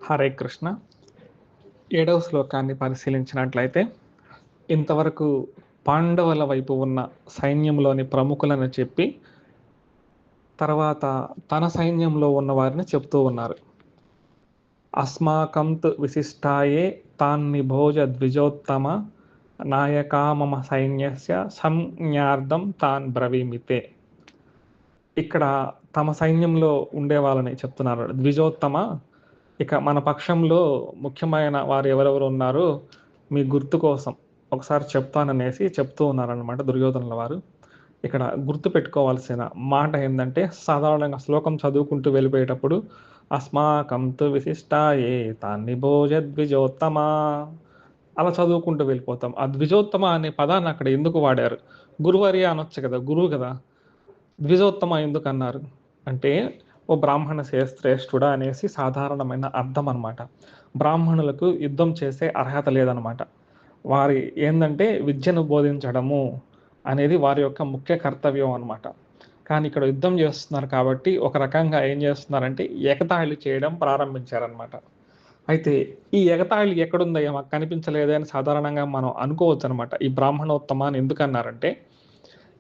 హరే కృష్ణ. 7వ శ్లోకాన్ని పరిశీలించినట్లయితే, ఇంతవరకు పాండవుల వైపు ఉన్న సైన్యంలోని ప్రముఖులను చెప్పి, తర్వాత తన సైన్యంలో ఉన్న వారిని చెప్తూ ఉన్నారు. అస్మాకంతు విశిష్టాయే తాన్నిభోజ ద్విజోత్తమ నాయకా మమ సైన్యస్య సంజ్ఞార్థం తాన్ బ్రవీమితే. ఇక్కడ తమ సైన్యంలో ఉండే వాళ్ళని చెప్తున్నారు. ద్విజోత్తమ, ఇక మన పక్షంలో ముఖ్యమైన వారు ఎవరెవరు ఉన్నారో మీ గుర్తు కోసం ఒకసారి చెప్తాననేసి చెప్తూ ఉన్నారనమాట దుర్యోధనుల వారు. ఇక్కడ గుర్తు పెట్టుకోవాల్సిన మాట ఏంటంటే, సాధారణంగా శ్లోకం చదువుకుంటూ వెళ్ళిపోయేటప్పుడు అస్మాకంతు విశిష్టాయే తాన్ని భోజ ద్విజోత్తమ అలా చదువుకుంటూ వెళ్ళిపోతాం. ఆ ద్విజోత్తమ అనే పదాన్ని అక్కడ ఎందుకు వాడారు? గురువర్య అనొచ్చు కదా, గురువు కదా. ద్విజోత్తమ ఎందుకు అన్నారు అంటే, ఓ బ్రాహ్మణ శ్రేష్ఠుడా అనేసి సాధారణమైన అర్థం అనమాట. బ్రాహ్మణులకు యుద్ధం చేసే అర్హత లేదనమాట. వారి ఏంటంటే విద్యను బోధించడము అనేది వారి యొక్క ముఖ్య కర్తవ్యం అనమాట. కానీ ఇక్కడ యుద్ధం చేస్తున్నారు కాబట్టి ఒక రకంగా ఏం చేస్తున్నారంటే ఎగతాళి చేయడం ప్రారంభించారనమాట. అయితే ఈ ఎగతాళి ఎక్కడుందయ్యా మాకు కనిపించలేదే అని సాధారణంగా మనం అనుకోవచ్చు అనమాట. ఈ బ్రాహ్మణోత్తమ అని ఎందుకు అన్నారంటే,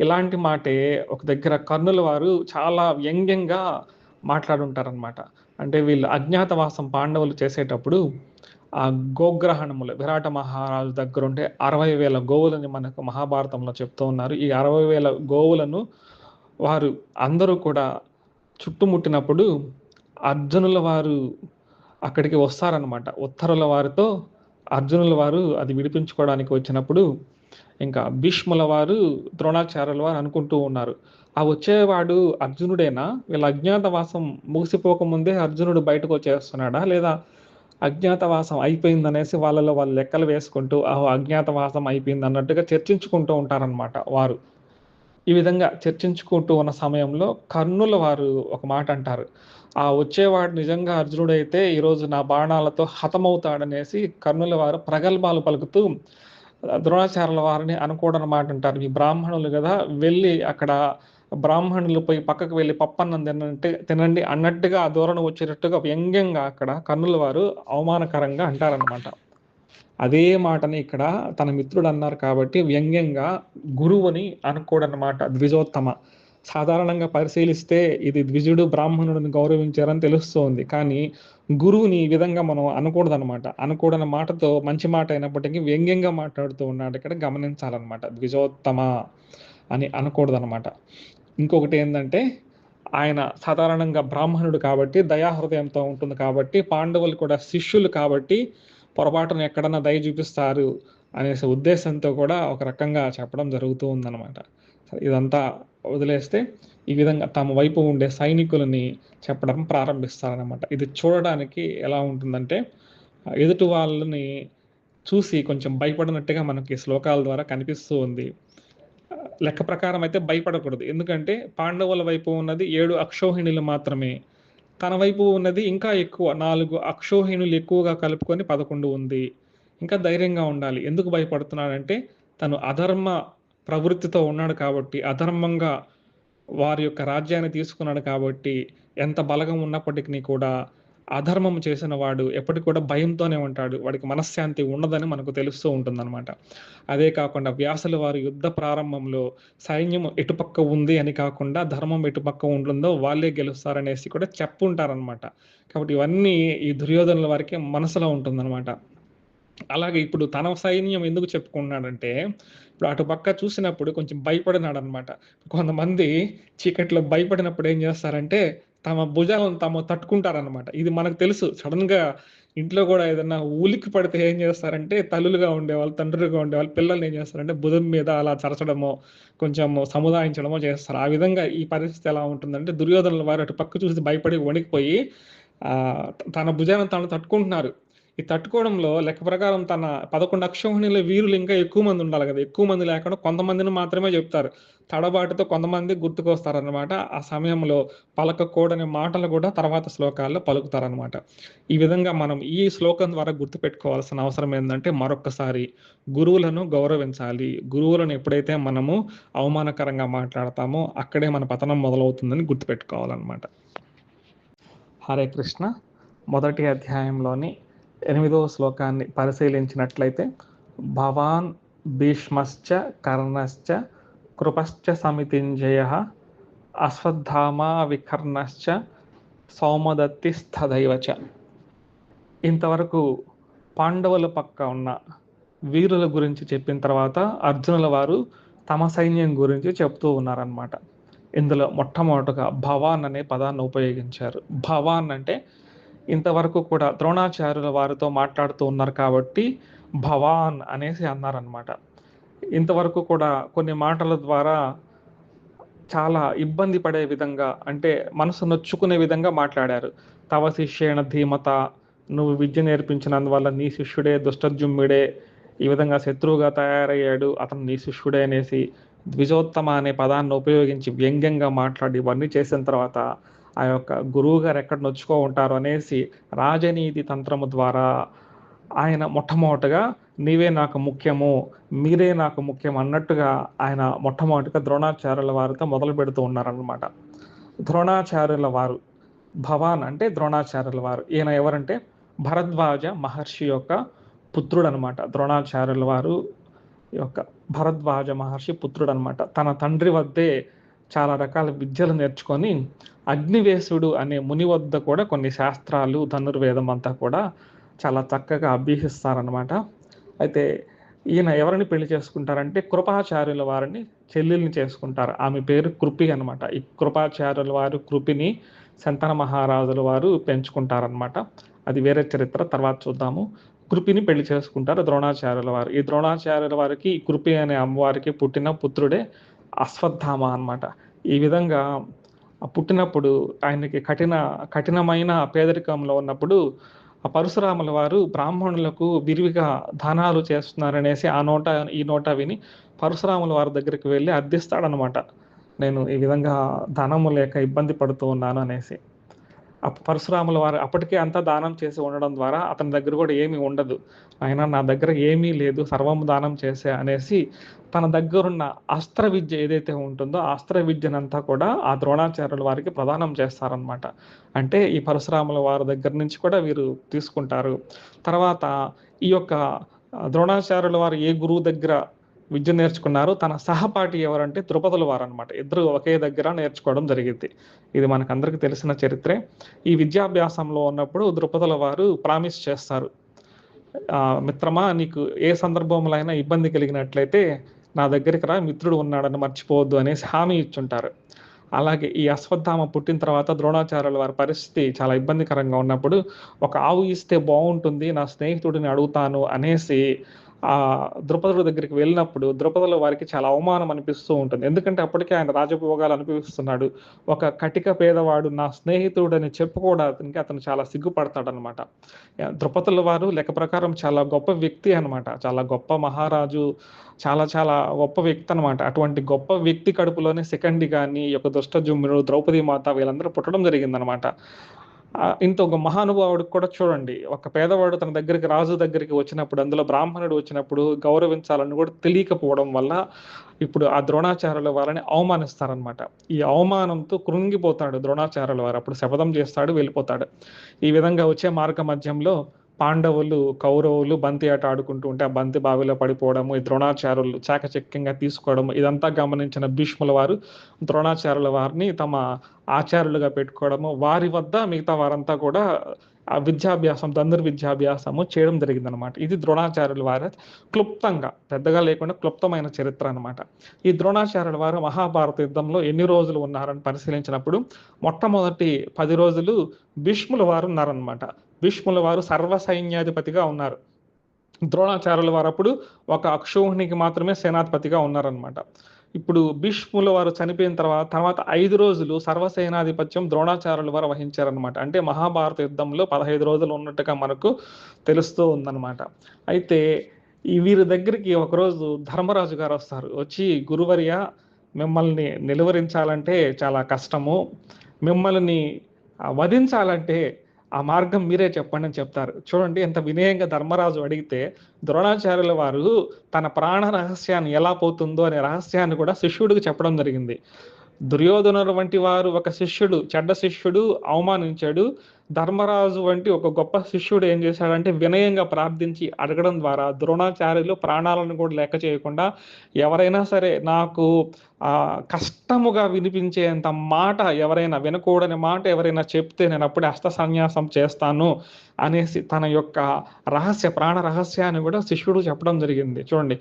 ఇలాంటి మాటే ఒక దగ్గర కర్ణుల వారు చాలా వ్యంగ్యంగా మాట్లాడుంటారనమాట. అంటే వీళ్ళు అజ్ఞాతవాసం పాండవులు చేసేటప్పుడు ఆ గోగ్రహణములు విరాట మహారాజు దగ్గర ఉంటే 60,000 గోవులని మనకు మహాభారతంలో చెప్తూ ఉన్నారు. ఈ 60,000 గోవులను వారు అందరూ కూడా చుట్టుముట్టినప్పుడు అర్జునుల వారు అక్కడికి వస్తారనమాట. ఉత్తరుల వారితో అర్జునుల వారు అది విడిపించుకోవడానికి వచ్చినప్పుడు ఇంకా భీష్ముల వారు ద్రోణాచార్యుల వారు అనుకుంటూ ఉన్నారు, ఆ వచ్చేవాడు అర్జునుడేనా? వీళ్ళ అజ్ఞాతవాసం ముగిసిపోకముందే అర్జునుడు బయటకు వచ్చేస్తున్నాడా, లేదా అజ్ఞాతవాసం అయిపోయిందనేసి వాళ్ళలో వాళ్ళు లెక్కలు వేసుకుంటూ అజ్ఞాతవాసం అయిపోయింది అన్నట్టుగా చర్చించుకుంటూ ఉంటారనమాట వారు. ఈ విధంగా చర్చించుకుంటూ ఉన్న సమయంలో కర్ణుల వారు ఒక మాట అంటారు, ఆ వచ్చేవాడు నిజంగా అర్జునుడైతే ఈరోజు నా బాణాలతో హతమవుతాడనేసి కర్ణుల వారు ప్రగల్భాలు పలుకుతూ ద్రోణాచార్యుల వారిని అనుకోవడం మాట అంటారు. ఈ బ్రాహ్మణులు కదా, వెళ్ళి అక్కడ బ్రాహ్మణులు పోయి పక్కకు వెళ్ళి పప్పన్నం తినండి అన్నట్టుగా ఆ ధోరణి వచ్చేటట్టుగా వ్యంగ్యంగా అక్కడ కర్ణుల వారు అవమానకరంగా అంటారనమాట. అదే మాటని ఇక్కడ తన మిత్రుడు అన్నారు కాబట్టి వ్యంగ్యంగా గురువుని అనుకోడనమాట ద్విజోత్తమ. సాధారణంగా పరిశీలిస్తే ఇది ద్విజుడు బ్రాహ్మణుడిని గౌరవించారని తెలుస్తోంది, కానీ గురువుని ఈ విధంగా మనం అనకూడదనమాట. అనకూడని మాటతో మంచి మాట అయినప్పటికీ వ్యంగ్యంగా మాట్లాడుతూ ఉన్నాడు ఇక్కడ గమనించాలన్నమాట. ద్విజోత్తమ అని అనకూడదనమాట. ఇంకొకటి ఏంటంటే, ఆయన సాధారణంగా బ్రాహ్మణుడు కాబట్టి దయాహృదయంతో ఉంటుంది కాబట్టి, పాండవులు కూడా శిష్యులు కాబట్టి పొరపాటున ఎక్కడన్నా దయ చూపిస్తారు అనేసి ఉద్దేశంతో కూడా ఒక రకంగా చెప్పడం జరుగుతూ ఉందన్నమాట. ఇదంతా వదిలేస్తే ఈ విధంగా తమ వైపు ఉండే సైనికులని చెప్పడం ప్రారంభిస్తారనమాట. ఇది చూడడానికి ఎలా ఉంటుందంటే, ఎదుటి వాళ్ళని చూసి కొంచెం భయపడినట్టుగా మనకి శ్లోకాల ద్వారా కనిపిస్తూ ఉంది. లెక్క ప్రకారం అయితే భయపడకూడదు, ఎందుకంటే పాండవుల వైపు ఉన్నది 7 అక్షోహిణులు మాత్రమే, తన వైపు ఉన్నది ఇంకా ఎక్కువ 4 అక్షోహిణులు ఎక్కువగా కలుపుకొని 11 ఉంది. ఇంకా ధైర్యంగా ఉండాలి. ఎందుకు భయపడుతున్నాడంటే, తను అధర్మ ప్రవృత్తితో ఉన్నాడు కాబట్టి, అధర్మంగా వారి యొక్క రాజ్యాన్ని తీసుకున్నాడు కాబట్టి, ఎంత బలగం ఉన్నప్పటికీ కూడా అధర్మం చేసిన వాడు ఎప్పటికి కూడా భయంతోనే ఉంటాడు. వాడికి మనశ్శాంతి ఉండదని మనకు తెలుస్తూ ఉంటుందన్నమాట. అదే కాకుండా వ్యాసుల వారి యుద్ధ ప్రారంభంలో సైన్యం ఎటుపక్క ఉంది అని కాకుండా ధర్మం ఎటుపక్క ఉంటుందో వాళ్ళే గెలుస్తారనేసి కూడా చెప్పుంటారనమాట. కాబట్టి ఇవన్నీ ఈ దుర్యోధనుల వారికి మనసులో ఉంటుందన్నమాట. అలాగే ఇప్పుడు తన సైన్యం ఎందుకు చెప్పుకున్నాడంటే, ఇప్పుడు అటుపక్క చూసినప్పుడు కొంచెం భయపడినాడనమాట. కొంతమంది చీకట్లో భయపడినప్పుడు ఏం చేస్తారంటే, తమ భుజాలను తాము తట్టుకుంటారనమాట. ఇది మనకు తెలుసు. సడన్‌గా ఇంట్లో కూడా ఏదన్నా ఉలిక్కి పడితే ఏం చేస్తారంటే, తల్లులుగా ఉండేవాళ్ళు, తండ్రులుగా ఉండేవాళ్ళు పిల్లల్ని ఏం చేస్తారంటే భుజం మీద అలా చరచడమో, కొంచెం సముదాయించడమో చేస్తారు. ఆ విధంగా ఈ పరిస్థితి ఎలా ఉంటుందంటే, దుర్యోధనుల వారు అటు పక్క చూసి భయపడి వణికిపోయి తన భుజాలను తాను తట్టుకుంటున్నారు. ఈ తట్టుకోవడంలో లెక్క ప్రకారం తన 11 అక్షోహిణుల వీరులు ఇంకా ఎక్కువ మంది ఉండాలి కదా! ఎక్కువ మంది లేకుండా కొంతమందిని మాత్రమే చెప్తారు. తడబాటుతో కొంతమంది గుర్తుకొస్తారనమాట. ఆ సమయంలో పలకకూడని మాటలు కూడా తర్వాత శ్లోకాల్లో పలుకుతారనమాట. ఈ విధంగా మనం ఈ శ్లోకం ద్వారా గుర్తుపెట్టుకోవాల్సిన అవసరం ఏందంటే, మరొక్కసారి గురువులను గౌరవించాలి. గురువులను ఎప్పుడైతే మనము అవమానకరంగా మాట్లాడతామో అక్కడే మన పతనం మొదలవుతుందని గుర్తుపెట్టుకోవాలన్నమాట. హరే కృష్ణ. మొదటి అధ్యాయంలోని 8వ శ్లోకాన్ని పరిశీలించినట్లయితే, భవాన్ భీష్మశ్చ కర్ణశ్చ కృపశ్చ సమితింజయ అశ్వత్థామా వికర్ణశ్చ సౌమదత్తిస్తథైవచ. ఇంతవరకు పాండవుల పక్క ఉన్న వీరుల గురించి చెప్పిన తర్వాత అర్జునుల వారు తమ సైన్యం గురించి చెప్తూ ఉన్నారనమాట. ఇందులో మొట్టమొదటగా భవాన్ అనే పదాన్ని ఉపయోగించారు. భవాన్ అంటే ఇంతవరకు కూడా ద్రోణాచార్యుల వారితో మాట్లాడుతూ ఉన్నారు కాబట్టి భవాన్ అనేసి అన్నారనమాట. ఇంతవరకు కూడా కొన్ని మాటల ద్వారా చాలా ఇబ్బంది పడే విధంగా, అంటే మనసు నొచ్చుకునే విధంగా మాట్లాడారు. తవ శిష్యేణ ధీమత, నువ్వు విద్య నేర్పించినందువల్ల నీ శిష్యుడే దుష్టజుమ్ముడే ఈ విధంగా శత్రువుగా తయారయ్యాడు, అతను నీ శిష్యుడే అనేసి ద్విజోత్తమ అనే పదాన్ని ఉపయోగించి వ్యంగ్యంగా మాట్లాడి ఇవన్నీ చేసిన తర్వాత ఆ యొక్క గురువు గారు ఎక్కడ నొచ్చుకో ఉంటారు అనేసి రాజనీతి తంత్రము ద్వారా ఆయన మొట్టమొదటిగా నీవే నాకు ముఖ్యము, మీరే నాకు ముఖ్యం అన్నట్టుగా ఆయన మొట్టమొదటిగా ద్రోణాచార్యుల వారితో మొదలు పెడుతూ ఉన్నారనమాట. ద్రోణాచార్యుల వారు, భవాన్ అంటే ద్రోణాచార్యుల వారు. ఈయన ఎవరంటే భరద్వాజ మహర్షి యొక్క పుత్రుడు అనమాట. ద్రోణాచార్యుల వారు యొక్క భరద్వాజ మహర్షి పుత్రుడు అనమాట. తన తండ్రి వద్దే చాలా రకాల విద్యలు నేర్చుకొని అగ్నివేశుడు అనే ముని వద్ద కూడా కొన్ని శాస్త్రాలు ధనుర్వేదం అంతా కూడా చాలా చక్కగా అభ్యసిస్తారనమాట. అయితే ఈయన ఎవరిని పెళ్లి చేసుకుంటారంటే కృపాచార్యుల వారిని చెల్లెల్ని చేసుకుంటారు. ఆమె పేరు కృపి అనమాట. ఈ కృపాచార్యుల వారు కృపిని శంతన మహారాజుల వారు పెంచుకుంటారనమాట. అది వేరే చరిత్ర, తర్వాత చూద్దాము. కృపిని పెళ్లి చేసుకుంటారు ద్రోణాచార్యుల వారు. ఈ ద్రోణాచార్యుల వారికి కృపి అనే అమ్మవారికి పుట్టిన పుత్రుడే అశ్వత్థామ అనమాట. ఈ విధంగా పుట్టినప్పుడు ఆయనకి కఠినమైన పేదరికంలో ఉన్నప్పుడు ఆ పరశురాముల వారు బ్రాహ్మణులకు విరివిగా దానాలు చేస్తున్నారనేసి ఆ నోట ఈ నోట విని పరశురాముల వారి దగ్గరికి వెళ్ళి అర్థిస్తాడనమాట. నేను ఈ విధంగా ధనము లేక ఇబ్బంది పడుతూ ఉన్నాను అనేసి. పరశురాముల వారు అప్పటికే అంతా దానం చేసి ఉండడం ద్వారా అతని దగ్గర కూడా ఏమీ ఉండదు. ఆయన నా దగ్గర ఏమీ లేదు, సర్వము దానం చేసే అనేసి తన దగ్గరున్న అస్త్ర విద్య ఏదైతే ఉంటుందో ఆ అస్త్ర విద్యనంతా కూడా ఆ ద్రోణాచార్యుల వారికి ప్రదానం చేస్తారనమాట. అంటే ఈ పరశురాముల వారి దగ్గర నుంచి కూడా వీరు తీసుకుంటారు. తర్వాత ఈ యొక్క ద్రోణాచార్యుల వారు ఏ గురువు దగ్గర విద్య నేర్చుకున్నారు, తన సహపాఠి ఎవరంటే ద్రుపదుల వారు అనమాట. ఇద్దరు ఒకే దగ్గర నేర్చుకోవడం జరిగింది. ఇది మనకందరికి తెలిసిన చరిత్రే. ఈ విద్యాభ్యాసంలో ఉన్నప్పుడు ద్రుపదుల వారు ప్రామిస్ చేస్తారు, మిత్రమా నీకు ఏ సందర్భంలో అయినా ఇబ్బంది కలిగినట్లయితే నా దగ్గరికి రా, మిత్రుడు ఉన్నాడని మర్చిపోవద్దు అనేసి హామీ ఇచ్చుంటారు. అలాగే ఈ అశ్వత్థామ పుట్టిన తర్వాత ద్రోణాచార్యుల వారి పరిస్థితి చాలా ఇబ్బందికరంగా ఉన్నప్పుడు ఒక ఆవు ఇస్తే బాగుంటుంది, నా స్నేహితుడిని అడుగుతాను అనేసి ఆ ద్రుపదుడి దగ్గరికి వెళ్ళినప్పుడు ద్రుపదుల వారికి చాలా అవమానం అనిపిస్తూ ఉంటుంది. ఎందుకంటే అప్పటికే ఆయన రాజభోగాలు అనుభవిస్తున్నాడు. ఒక కటిక పేదవాడు నా స్నేహితుడు అని చెప్పుకోవడానికి అతను చాలా సిగ్గుపడతాడనమాట. ద్రుపదుల వారు లెక్క ప్రకారం చాలా గొప్ప వ్యక్తి అనమాట. చాలా గొప్ప మహారాజు, చాలా చాలా గొప్ప వ్యక్తి అనమాట. అటువంటి గొప్ప వ్యక్తి కడుపులోనే శిఖండి కానీ, ఈ యొక్క దుష్టజుమ్ముడు, ద్రౌపది మాత వీళ్ళందరూ పుట్టడం జరిగిందనమాట. ఇంత ఒక మహానుభావుడికి కూడా చూడండి, ఒక పేదవాడు తన దగ్గరికి, రాజు దగ్గరికి వచ్చినప్పుడు, అందులో బ్రాహ్మణుడు వచ్చినప్పుడు గౌరవించాలని కూడా తెలియకపోవడం వల్ల ఇప్పుడు ఆ ద్రోణాచార్యుల వారిని అవమానిస్తారనమాట. ఈ అవమానంతో కృంగిపోతాడు ద్రోణాచార్యుల వారు. అప్పుడు శపథం చేస్తాడు, వెళ్ళిపోతాడు. ఈ విధంగా వచ్చే మార్గ మధ్యంలో పాండవులు కౌరవులు బంతి ఆట ఆడుకుంటూ ఉంటే ఆ బంతి బావిలో పడిపోవడము, ఈ ద్రోణాచార్యులు చాకచక్యంగా తీసుకోవడం ఇదంతా గమనించిన భీష్ముల వారు ద్రోణాచార్యుల వారిని తమ ఆచార్యులుగా పెట్టుకోవడము, వారి వద్ద మిగతా వారంతా కూడా ఆ విద్యాభ్యాసం, ధనుర్విద్యాభ్యాసము చేయడం జరిగిందనమాట. ఇది ద్రోణాచార్యుల వారి క్లుప్తంగా, పెద్దగా లేకుండా క్లుప్తమైన చరిత్ర అనమాట. ఈ ద్రోణాచార్యుల వారు మహాభారత యుద్ధంలో ఎన్ని రోజులు ఉన్నారని పరిశీలించినప్పుడు మొట్టమొదటి 10 రోజులు భీష్ముల వారు ఉన్నారనమాట. భీష్ముల వారు సర్వ సైన్యాధిపతిగా ఉన్నారు. ద్రోణాచార్యుల వారు అప్పుడు ఒక అక్షోహిణికి మాత్రమే సేనాధిపతిగా ఉన్నారనమాట. ఇప్పుడు భీష్ముల వారు చనిపోయిన తర్వాత 5 రోజులు సర్వసేనాధిపత్యం ద్రోణాచార్యుల వారు వహించారనమాట. అంటే మహాభారత యుద్ధంలో 15 రోజులు ఉన్నట్టుగా మనకు తెలుస్తూ ఉందన్నమాట. అయితే ఈ వీరి దగ్గరికి ఒకరోజు ధర్మరాజు గారు వస్తారు. వచ్చి, గురువర్య మిమ్మల్ని నిలువరించాలంటే చాలా కష్టము, మిమ్మల్ని వధించాలంటే ఆ మార్గం మీరే చెప్పండి అని చెప్తారు. చూడండి ఎంత వినయంగా ధర్మరాజు అడిగితే ద్రోణాచార్యుల వారు తన ప్రాణ రహస్యాన్ని ఎలా పోతుందో అనే రహస్యాన్ని కూడా శిష్యుడికి చెప్పడం జరిగింది. దుర్యోధనుడు వంటి వారు ఒక శిష్యుడు, చెడ్డ శిష్యుడు అవమానించాడు. ధర్మరాజు వంటి ఒక గొప్ప శిష్యుడు ఏం చేశాడంటే వినయంగా ప్రార్థించి అడగడం ద్వారా ద్రోణాచార్యులు ప్రాణాలను కూడా లెక్క చేయకుండా ఎవరైనా సరే నాకు కష్టముగా వినిపించేంత మాట ఎవరైనా వినకూడని మాట ఎవరైనా చెప్తే నేను అప్పుడే అస్త్ర సన్యాసం చేస్తాను అనేసి తన యొక్క ప్రాణ రహస్యాన్ని కూడా శిష్యుడు చెప్పడం జరిగింది. చూడండి,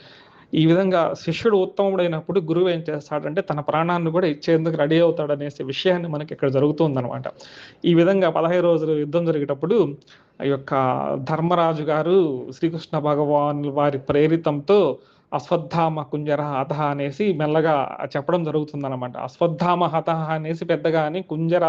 ఈ విధంగా శిష్యుడు ఉత్తముడైనప్పుడు గురువు ఏం చేస్తాడంటే తన ప్రాణాన్ని కూడా ఇచ్చేందుకు రెడీ అవుతాడు అనేసి విషయాన్ని మనకి ఇక్కడ జరుగుతుందన్నమాట. ఈ విధంగా 15 రోజులు యుద్ధం జరిగేటప్పుడు ఆ యొక్క ధర్మరాజు గారు శ్రీకృష్ణ భగవాన్ వారి ప్రేరితంతో అశ్వత్థామ కుంజర హత అనేసి మెల్లగా చెప్పడం జరుగుతుందన్నమాట. అశ్వత్థామ హత అనేసి పెద్దగా అని కుంజర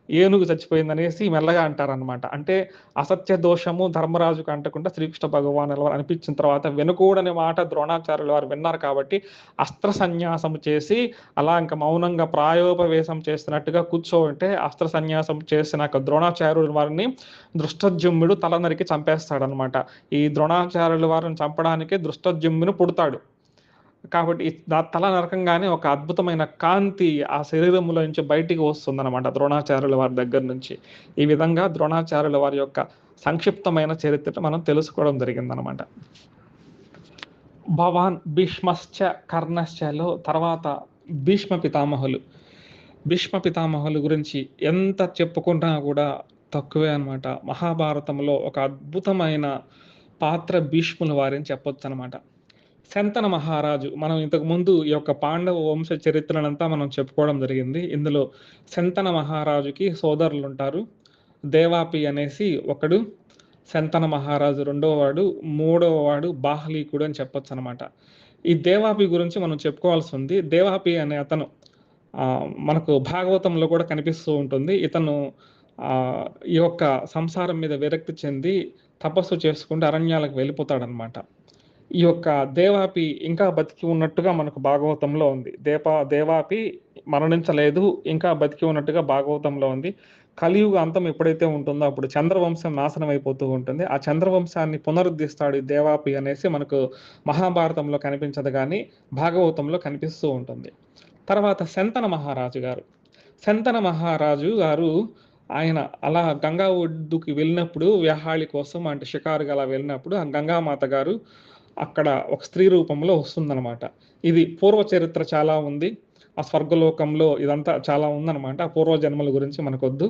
ఏనుగు చచ్చిపోయిందనేసి మెల్లగా అంటారనమాట. అంటే అసత్య దోషము ధర్మరాజుకు అంటకుండా శ్రీకృష్ణ భగవానుల వారు అనిపించిన తర్వాత వినకూడని మాట ద్రోణాచార్యుల వారు విన్నారు కాబట్టి అస్త్ర సన్యాసం చేసి అలా ఇంకా మౌనంగా ప్రాయోపవేశం చేస్తున్నట్టుగా కూర్చోంటే అస్త్ర సన్యాసం చేసిన ద్రోణాచార్యుల వారిని దృష్టద్యుమ్నుడు తల నరికి చంపేస్తాడనమాట. ఈ ద్రోణాచార్యుల వారిని చంపడానికి దృష్టద్యుమ్నుడు పుడతాడు. కాబట్టి తల నరకంగానే ఒక అద్భుతమైన కాంతి ఆ శరీరంలో నుంచి బయటికి వస్తుందన్నమాట ద్రోణాచార్యుల వారి దగ్గర నుంచి. ఈ విధంగా ద్రోణాచార్యుల వారి యొక్క సంక్షిప్తమైన చరిత్ర మనం తెలుసుకోవడం జరిగిందనమాట. భవాన్ భీష్మశ్చ కర్ణశ్చలో తర్వాత భీష్మ పితామహులు గురించి ఎంత చెప్పుకున్నా కూడా తక్కువే అనమాట. మహాభారతంలో ఒక అద్భుతమైన పాత్ర భీష్ముల వారిని చెప్పొచ్చు అనమాట. శంతన మహారాజు, మనం ఇంతకు ముందు ఈ యొక్క పాండవ వంశ చరిత్రనంతా మనం చెప్పుకోవడం జరిగింది. ఇందులో శంతన మహారాజుకి సోదరులు ఉంటారు. దేవాపి అనేసి ఒకడు, శంతన మహారాజు రెండవ వాడు, మూడవ వాడు బాహ్లీకుడు అని చెప్పొచ్చు అనమాట. ఈ దేవాపి గురించి మనం చెప్పుకోవాల్సి ఉంది. దేవాపి అనే అతను మనకు భాగవతంలో కూడా కనిపిస్తూ ఉంటుంది. ఇతను ఈ యొక్క సంసారం మీద విరక్తి చెంది తపస్సు చేసుకుంటూ అరణ్యాలకు వెళ్ళిపోతాడనమాట. ఈ యొక్క దేవాపి ఇంకా బతికి ఉన్నట్టుగా మనకు భాగవతంలో ఉంది. దేవాపి మరణించలేదు, ఇంకా బతికి ఉన్నట్టుగా భాగవతంలో ఉంది. కలియుగ అంతం ఎప్పుడైతే ఉంటుందో అప్పుడు చంద్రవంశం నాశనం అయిపోతూ ఉంటుంది. ఆ చంద్రవంశాన్ని పునరుద్ధరిస్తాడు దేవాపి అనేసి మనకు మహాభారతంలో కనిపించదు కానీ భాగవతంలో కనిపిస్తూ ఉంటుంది. తర్వాత శంతన మహారాజు గారు ఆయన అలా గంగా ఒడ్డుకి వెళ్ళినప్పుడు వ్యాహాళి కోసం అంటే షికారుగా అలా వెళ్ళినప్పుడు ఆ గంగామాత గారు అక్కడ ఒక స్త్రీ రూపంలో వస్తుందన్నమాట. ఇది పూర్వ చరిత్ర చాలా ఉంది. ఆ స్వర్గలోకంలో ఇదంతా చాలా ఉందన్నమాట. ఆ పూర్వ జన్మల గురించి మనకొద్దు.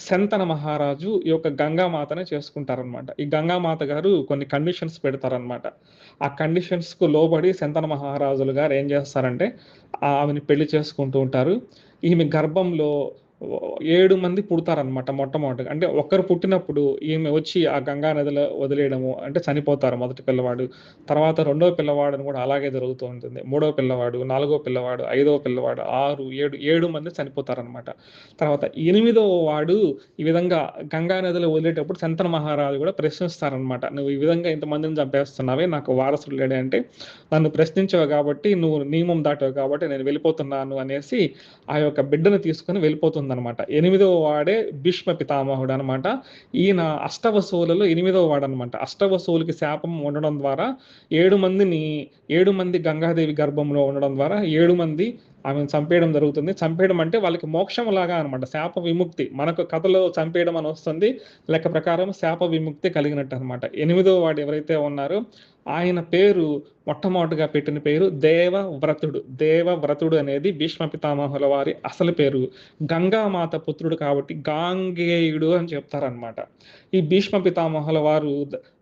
శంతన మహారాజు ఈ యొక్క గంగామాతనే చేసుకుంటారనమాట. ఈ గంగామాత గారు కొన్ని కండిషన్స్ పెడతారనమాట. ఆ కండిషన్స్కు లోబడి శంతన మహారాజులు గారు ఏం చేస్తారంటే ఆమెని పెళ్లి చేసుకుంటూ ఉంటారు. ఈమె గర్భంలో 7 మంది పుడతారనమాట మొట్టమొదటిగా. అంటే ఒక్కరు పుట్టినప్పుడు ఈమె వచ్చి ఆ గంగా నదిలో వదిలేయడము, అంటే చనిపోతారు మొదటి పిల్లవాడు. తర్వాత రెండవ పిల్లవాడుని కూడా అలాగే జరుగుతూ ఉంటుంది. మూడవ పిల్లవాడు, నాలుగో పిల్లవాడు, ఐదవ పిల్లవాడు, 6, 7 మంది చనిపోతారనమాట. తర్వాత 8వ వాడు ఈ విధంగా గంగా నదిలో వదిలేటప్పుడు శంతన మహారాజు కూడా ప్రశ్నిస్తారనమాట. నువ్వు ఈ విధంగా ఇంతమందిని చంపేస్తున్నావే, నాకు వారసుడు లేడే అంటే నన్ను ప్రశ్నించావు కాబట్టి, నువ్వు నియమం దాటావు కాబట్టి నేను వెళ్ళిపోతున్నాను అనేసి ఆ యొక్క బిడ్డను తీసుకుని వెళ్ళిపోతుంది అనమాట. 8వ వాడే భీష్మ పితామహుడు అనమాట. ఈయన అష్టవసువులలో 8వ వాడు అనమాట. అష్టవసువులకి శాపం ఉండడం ద్వారా 7 మంది గంగాదేవి గర్భంలో ఉండడం ద్వారా 7 మంది ఆమెను చంపేయడం జరుగుతుంది. చంపేయడం అంటే వాళ్ళకి మోక్షం లాగా అనమాట, శాప విముక్తి. మనకు కథలో చంపేయడం అని వస్తుంది, లెక్క ప్రకారం శాప విముక్తి కలిగినట్టు అనమాట. 8వ వాడు ఎవరైతే ఉన్నారో ఆయన పేరు మొట్టమొదటిగా పెట్టిన పేరు దేవవ్రతుడు అనేది భీష్మ పితామహుల వారి అసలు పేరు. గంగామాత పుత్రుడు కాబట్టి గాంగేయుడు అని చెప్తారనమాట. ఈ భీష్మ పితామహుల వారు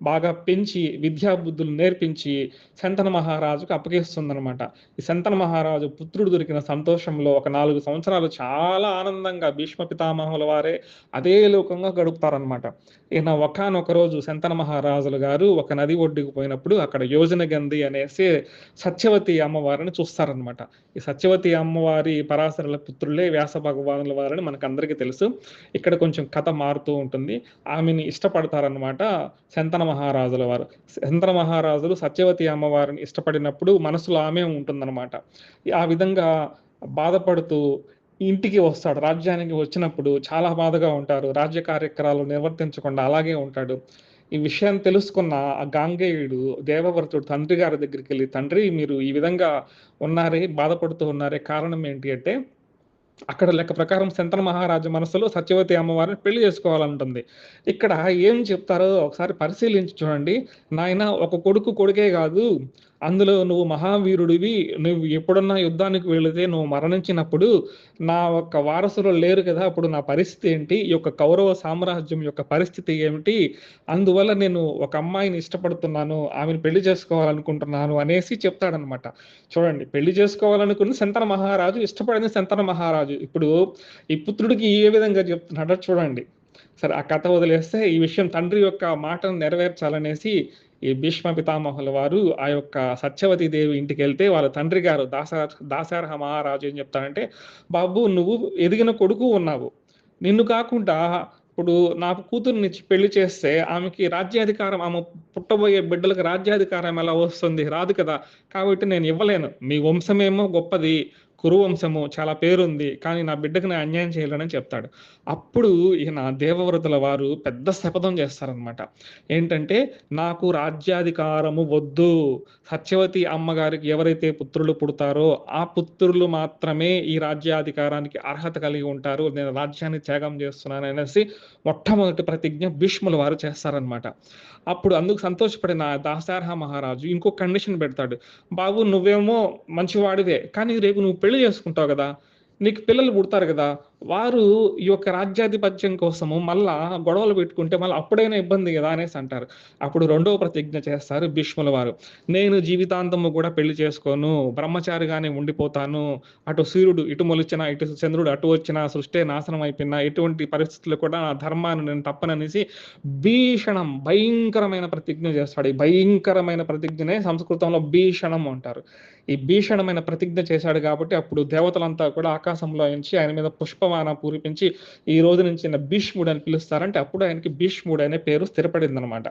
బాగా పెంచి విద్యాబుద్ధులు నేర్పించి శంతన మహారాజుకు అప్పగిస్తుందనమాట. ఈ శంతన మహారాజు పుత్రుడు దొరికిన సంతోషంలో ఒక 4 సంవత్సరాలు చాలా ఆనందంగా భీష్మ పితామహుల వారే అదే లోకంగా గడుపుతారనమాట. ఈయన ఒకానొక రోజు శంతన మహారాజులు గారు ఒక నది ఒడ్డుకు పోయినప్పుడు అక్కడ యోజన గంధి అనేసి సత్యవతి అమ్మవారిని చూస్తారనమాట. ఈ సత్యవతి అమ్మవారి పరాశరుల పుత్రులే వ్యాస భగవానుల వారిని మనకు అందరికీ తెలుసు. ఇక్కడ కొంచెం కథ మారుతూ ఉంటుంది. ఆమెని ఇష్టపడతారనమాట శంతన మహారాజుల వారు. శంతన మహారాజులు సత్యవతి అమ్మవారిని ఇష్టపడినప్పుడు మనసులో ఆమె ఉంటుందన్నమాట. ఆ విధంగా బాధపడుతూ ఇంటికి వస్తాడు. రాజ్యానికి వచ్చినప్పుడు చాలా బాధగా ఉంటారు. రాజ్య కార్యక్రమాలు నిర్వర్తించకుండా అలాగే ఉంటాడు. ఈ విషయాన్ని తెలుసుకున్న ఆ గాంగేయుడు దేవవ్రతుడు తండ్రి గారి దగ్గరికి వెళ్ళి, తండ్రి మీరు ఈ విధంగా ఉన్నారే, బాధపడుతూ ఉన్నారే, కారణం ఏంటి అంటే అక్కడ లెక్క ప్రకారం శంతన మహారాజు మనసులో సత్యవతి అమ్మవారిని పెళ్లి చేసుకోవాలంటుంది. ఇక్కడ ఏం చెప్తారో ఒకసారి పరిశీలించి చూడండి. నాయనా, ఒక కొడుకు కొడుకే గాదు. అందులో నువ్వు మహావీరుడివి. నువ్వు ఎప్పుడన్నా యుద్ధానికి వెళితే నువ్వు మరణించినప్పుడు నా యొక్క వారసులు లేరు కదా! అప్పుడు నా పరిస్థితి ఏంటి? ఈ యొక్క కౌరవ సామ్రాజ్యం యొక్క పరిస్థితి ఏమిటి? అందువల్ల నేను ఒక అమ్మాయిని ఇష్టపడుతున్నాను. ఆమెను పెళ్లి చేసుకోవాలనుకుంటున్నాను అనేసి చెప్తాడనమాట. చూడండి, పెళ్లి చేసుకోవాలనుకున్న శంతన మహారాజు, ఇష్టపడింది శంతన మహారాజు. ఇప్పుడు ఈ పుత్రుడికి ఏ విధంగా చెప్తున్నాడో చూడండి. సరే, ఆ కథ వదిలేస్తే ఈ విషయం తండ్రి యొక్క మాటను నెరవేర్చాలనేసి ఈ భీష్మ పితామహుల వారు ఆ యొక్క సత్యవతి దేవి ఇంటికెళ్తే వాళ్ళ తండ్రి గారు దాశరథ మహారాజు ఏం చెప్తాడంటే, బాబు నువ్వు ఎదిగిన కొడుకు ఉన్నావు. నిన్ను కాకుండా ఇప్పుడు నా కూతుర్నిచ్చి పెళ్లి చేస్తే ఆమెకి రాజ్యాధికారం, ఆమె పుట్టబోయే బిడ్డలకు రాజ్యాధికారం ఎలా వస్తుంది? రాదు కదా! కాబట్టి నేను ఇవ్వలేను. మీ వంశమేమో గొప్పది. కురు వంశము చాలా పేరుంది. కానీ నా బిడ్డకి నేను అన్యాయం చేయలేనని చెప్తాడు. అప్పుడు ఈయన దేవవ్రతుల వారు పెద్ద శపథం చేస్తారనమాట. ఏంటంటే, నాకు రాజ్యాధికారము వద్దు. సత్యవతి అమ్మగారికి ఎవరైతే పుత్రులు పుడతారో ఆ పుత్రులు మాత్రమే ఈ రాజ్యాధికారానికి అర్హత కలిగి ఉంటారు. నేను రాజ్యాన్ని త్యాగం చేస్తున్నాను అనేసి మొట్టమొదటి ప్రతిజ్ఞ భీష్ముల వారు చేస్తారనమాట. అప్పుడు అందుకు సంతోషపడిన దాశరథ మహారాజు ఇంకో కండిషన్ పెడతాడు. బాబు నువ్వేమో మంచివాడివే. కానీ రేపు నువ్వు పెళ్లి చేసుకుంటావు గదా! నీకు పిల్లలు పుడతారు గదా! వారు ఈ యొక్క రాజ్యాధిపత్యం కోసము మళ్ళా గొడవలు పెట్టుకుంటే మళ్ళా అప్పుడైనా ఇబ్బంది గదా! అనేసి అంటారు. అప్పుడు రెండవ ప్రతిజ్ఞ చేస్తారు భీష్ముల వారు. నేను జీవితాంతము గూడా పెళ్లి చేసుకోను. బ్రహ్మచారిగానే ఉండిపోతాను. అటు సూర్యుడు ఇటు మొలిచినా, ఇటు చంద్రుడు అటు వచ్చినా, సృష్టే నాశనం అయిపోయినా, ఎటువంటి పరిస్థితుల్లో కూడా నా ధర్మాన్ని నేను తప్పననేసి భయంకరమైన ప్రతిజ్ఞ చేస్తాడు. ఈ భయంకరమైన ప్రతిజ్ఞనే సంస్కృతంలో భీషణం అంటారు. ఈ భీషణమైన ప్రతిజ్ఞ చేశాడు కాబట్టి అప్పుడు దేవతలంతా కూడా ఆకాశంలో నుంచి ఆయన మీద పుష్పమాన పూరిపించి ఈ రోజు నుంచి ఈయన భీష్ముడు అని పిలుస్తారంటే అప్పుడు ఆయనకి భీష్ముడు అనే పేరు స్థిరపడిందనమాట.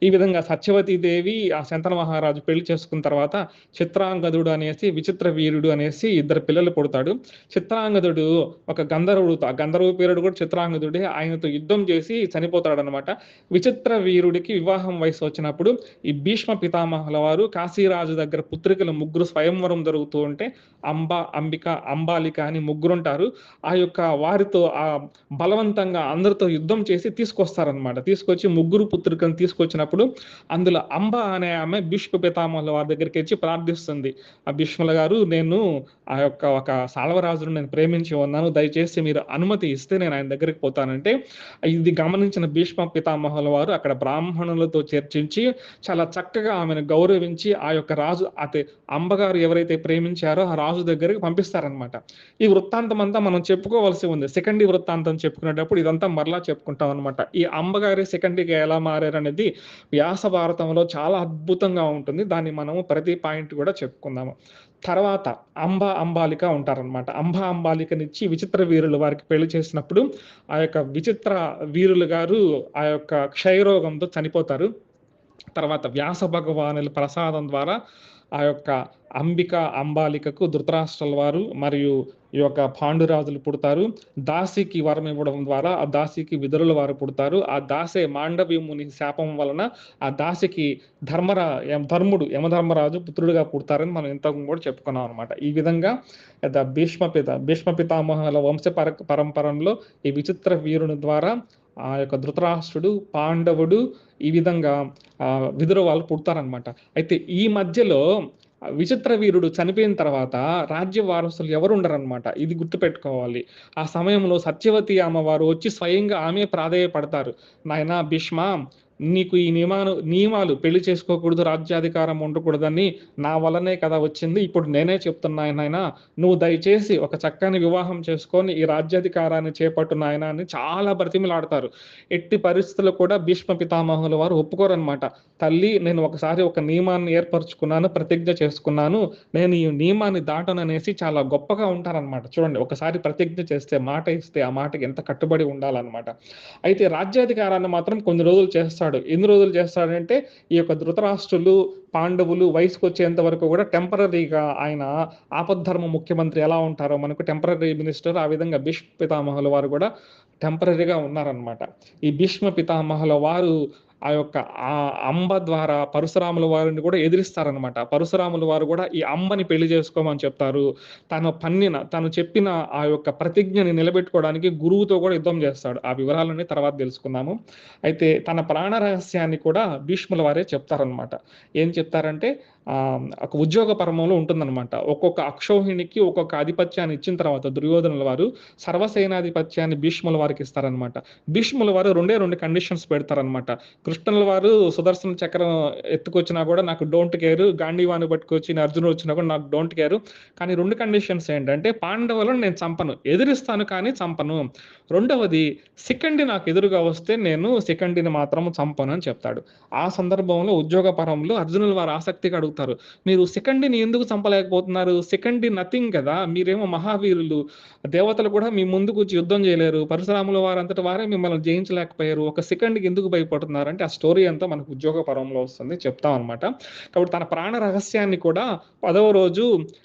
ఈ విధంగా సత్యవతి దేవి ఆ శంతన మహారాజు పెళ్లి చేసుకున్న తర్వాత చిత్రాంగదుడు అనేసి, విచిత్ర వీరుడు అనేసి ఇద్దరు పిల్లలు పుడతాడు. చిత్రాంగదుడు ఒక గంధర్వుడు, ఆ గంధర్వ పేరుడు కూడా చిత్రాంగదుడే. ఆయనతో యుద్ధం చేసి చనిపోతాడనమాట. విచిత్ర వీరుడికి వివాహం వయసు వచ్చినప్పుడు ఈ భీష్మ పితామహుల వారు కాశీరాజు దగ్గర పుత్రికలు ముగ్గురు స్వయంవరం జరుగుతూ ఉంటే అంబిక, అంబాలిక అని ముగ్గురుంటారు. ఆ యొక్క వారితో బలవంతంగా అందరితో యుద్ధం చేసి తీసుకొస్తారనమాట. తీసుకొచ్చి ముగ్గురు పుత్రికలను తీసుకొచ్చినప్పుడు అందులో అంబ అనే ఆమె భీష్మ పితామహుల వారి దగ్గరికి వచ్చి ప్రార్థిస్తుంది. ఆ భీష్ముల గారు, నేను ఆ యొక్క ఒక సాల్వరాజును నేను ప్రేమించి ఉన్నాను. దయచేసి మీరు అనుమతి ఇస్తే నేను ఆయన దగ్గరికి పోతానంటే, ఇది గమనించిన భీష్మ పితామహుల వారు అక్కడ బ్రాహ్మణులతో చర్చించి చాలా చక్కగా ఆమెను గౌరవించి ఆ యొక్క రాజు అంబగారు ఎవరైతే ప్రేమించారో ఆ రాజు దగ్గరికి పంపిస్తారనమాట. ఈ వృత్తాంతం అంతా మనం చెప్పుకోవాల్సి ఉంది. సెకండ్ వృత్తాంతం చెప్పుకునేటప్పుడు ఇదంతా మరలా చెప్పుకుంటాం అనమాట. ఈ అంబగారి సెకండ్గా ఎలా మారారనేది వ్యాస భారతంలో చాలా అద్భుతంగా ఉంటుంది. దాన్ని మనము ప్రతి పాయింట్ కూడా చెప్పుకుందాము. తర్వాత అంబాలిక ఉంటారనమాట. అంబాలికనిచ్చి విచిత్ర వీరులు వారికి పెళ్లి చేసినప్పుడు ఆ యొక్క విచిత్ర వీరులు గారు ఆ యొక్క క్షయరోగంతో చనిపోతారు. తర్వాత వ్యాస భగవానుల ప్రసాదం ద్వారా ఆ యొక్క అంబాలికకు ధృతరాష్ట్రుల వారు మరియు ఈ యొక్క పాండురాజులు పుడతారు. దాసికి వరం ఇవ్వడం ద్వారా ఆ దాసికి విదురుల వారు పుడతారు. ఆ దాసే మాండవ్య ముని శాపం వలన ఆ దాసికి ధర్ముడు యమధర్మరాజు పుత్రుడిగా పుడతారని మనం ఇంతకు కూడా చెప్పుకున్నాం అనమాట. ఈ విధంగా భీష్మ పితామహుల వంశ పరంపరంలో ఈ విచిత్ర వీరుని ద్వారా ఆ యొక్క ధృతరాష్ట్రుడు, పాండవుడు, ఈ విధంగా విదుర వాళ్ళు పుడతారనమాట. అయితే ఈ మధ్యలో విచిత్ర వీరుడు చనిపోయిన తర్వాత రాజ్య వారసులు ఎవరు ఉండరనమాట. ఇది గుర్తుపెట్టుకోవాలి. ఆ సమయంలో సత్యవతి అమ్మవారు వచ్చి స్వయంగా ఆమె ప్రాధేయపడతారు. నాయనా భీష్మ, నీకు ఈ నియమాలు పెళ్లి చేసుకోకూడదు, రాజ్యాధికారం ఉండకూడదని నా వల్లనే కదా వచ్చింది. ఇప్పుడు నేనే చెప్తున్నాను నాయన, నువ్వు దయచేసి ఒక చక్కని వివాహం చేసుకొని ఈ రాజ్యాధికారాన్ని చేపట్టు నాయన అని చాలా బ్రతిమిలాడతారు. ఎట్టి పరిస్థితుల్లో కూడా భీష్మ పితామహుల వారు ఒప్పుకోరనమాట. తల్లి, నేను ఒకసారి ఒక నియమాన్ని ఏర్పరచుకున్నాను, ప్రతిజ్ఞ చేసుకున్నాను, నేను ఈ నియమాన్ని దాటననేసి చాలా గొప్పగా ఉంటారనమాట. చూడండి, ఒకసారి ప్రతిజ్ఞ చేస్తే, మాట ఇస్తే ఆ మాటకి ఎంత కట్టుబడి ఉండాలన్నమాట. అయితే రాజ్యాధికారాన్ని మాత్రం కొన్ని రోజులు చేస్తాడు. ఎన్ని రోజులు చేస్తాడంటే, ఈ యొక్క ధృతరాష్ట్రులు, పాండవులు వయసుకు వచ్చేంత వరకు కూడా టెంపరరీగా ఆయన ఆపద్ధర్మ ముఖ్యమంత్రి ఎలా ఉంటారో మనకు టెంపరరీ మినిస్టర్, ఆ విధంగా భీష్మ పితామహుల వారు కూడా టెంపరరీగా ఉన్నారనమాట. ఈ భీష్మ పితామహుల వారు ఆ యొక్క ఆ అంబ ద్వారా పరశురాముల వారిని కూడా ఎదిరిస్తారనమాట. పరశురాముల వారు కూడా ఈ అంబని పెళ్లి చేసుకోమని చెప్తారు. తను చెప్పిన ఆ యొక్క ప్రతిజ్ఞని నిలబెట్టుకోవడానికి గురువుతో కూడా యుద్ధం చేస్తాడు. ఆ వివరాలన్నీ తర్వాత తెలుసుకుందాము. అయితే తన ప్రాణ రహస్యాన్ని కూడా భీష్ముల వారే చెప్తారనమాట. ఏం చెప్తారంటే ఒక ఉద్యోగ పరమంలో ఉంటుందన్నమాట. ఒక్కొక్క అక్షౌహిణికి ఒక్కొక్క ఆధిపత్యాన్ని ఇచ్చిన తర్వాత దుర్యోధనుల వారు సర్వసేనాధిపత్యాన్ని భీష్ముల వారికి ఇస్తారనమాట. భీష్ముల వారు రెండే 2 కండిషన్స్ పెడతారనమాట. కృష్ణుల వారు సుదర్శన చక్రం ఎత్తుకొచ్చినా కూడా నాకు డోంట్ కేర్. గాంధీవాన్ని పట్టుకొచ్చిన అర్జునుడు వచ్చినా కూడా నాకు డోంట్ కేర్. కానీ 2 కండిషన్స్ ఏంటంటే పాండవులను నేను చంపను. ఎదిరిస్తాను కానీ చంపను. రెండవది శిఖండి నాకు ఎదురుగా వస్తే నేను శిఖండిని మాత్రం చంపను అని చెప్తాడు. ఆ సందర్భంలో ఉద్యోగ పరంలో అర్జునుల వారు ఆసక్తిగా అడుగుతారు. మీరు శిఖండిని ఎందుకు చంపలేకపోతున్నారు? శిఖండి నథింగ్ కదా! మీరేమో మహావీరులు. దేవతలు కూడా మీ ముందుకొచ్చి యుద్ధం చేయలేరు. పరశురాముల వారంతట వారే మిమ్మల్ని జయించలేకపోయారు. ఒక సెకండ్‌కి ఎందుకు భయపడుతున్నారంటే ఆ స్టోరీ అంతా మనకు ఉద్యోగ పర్వంలో వస్తుంది. చెప్తామనమాట. కాబట్టి తన ప్రాణ రహస్యాన్ని కూడా 10వ రోజు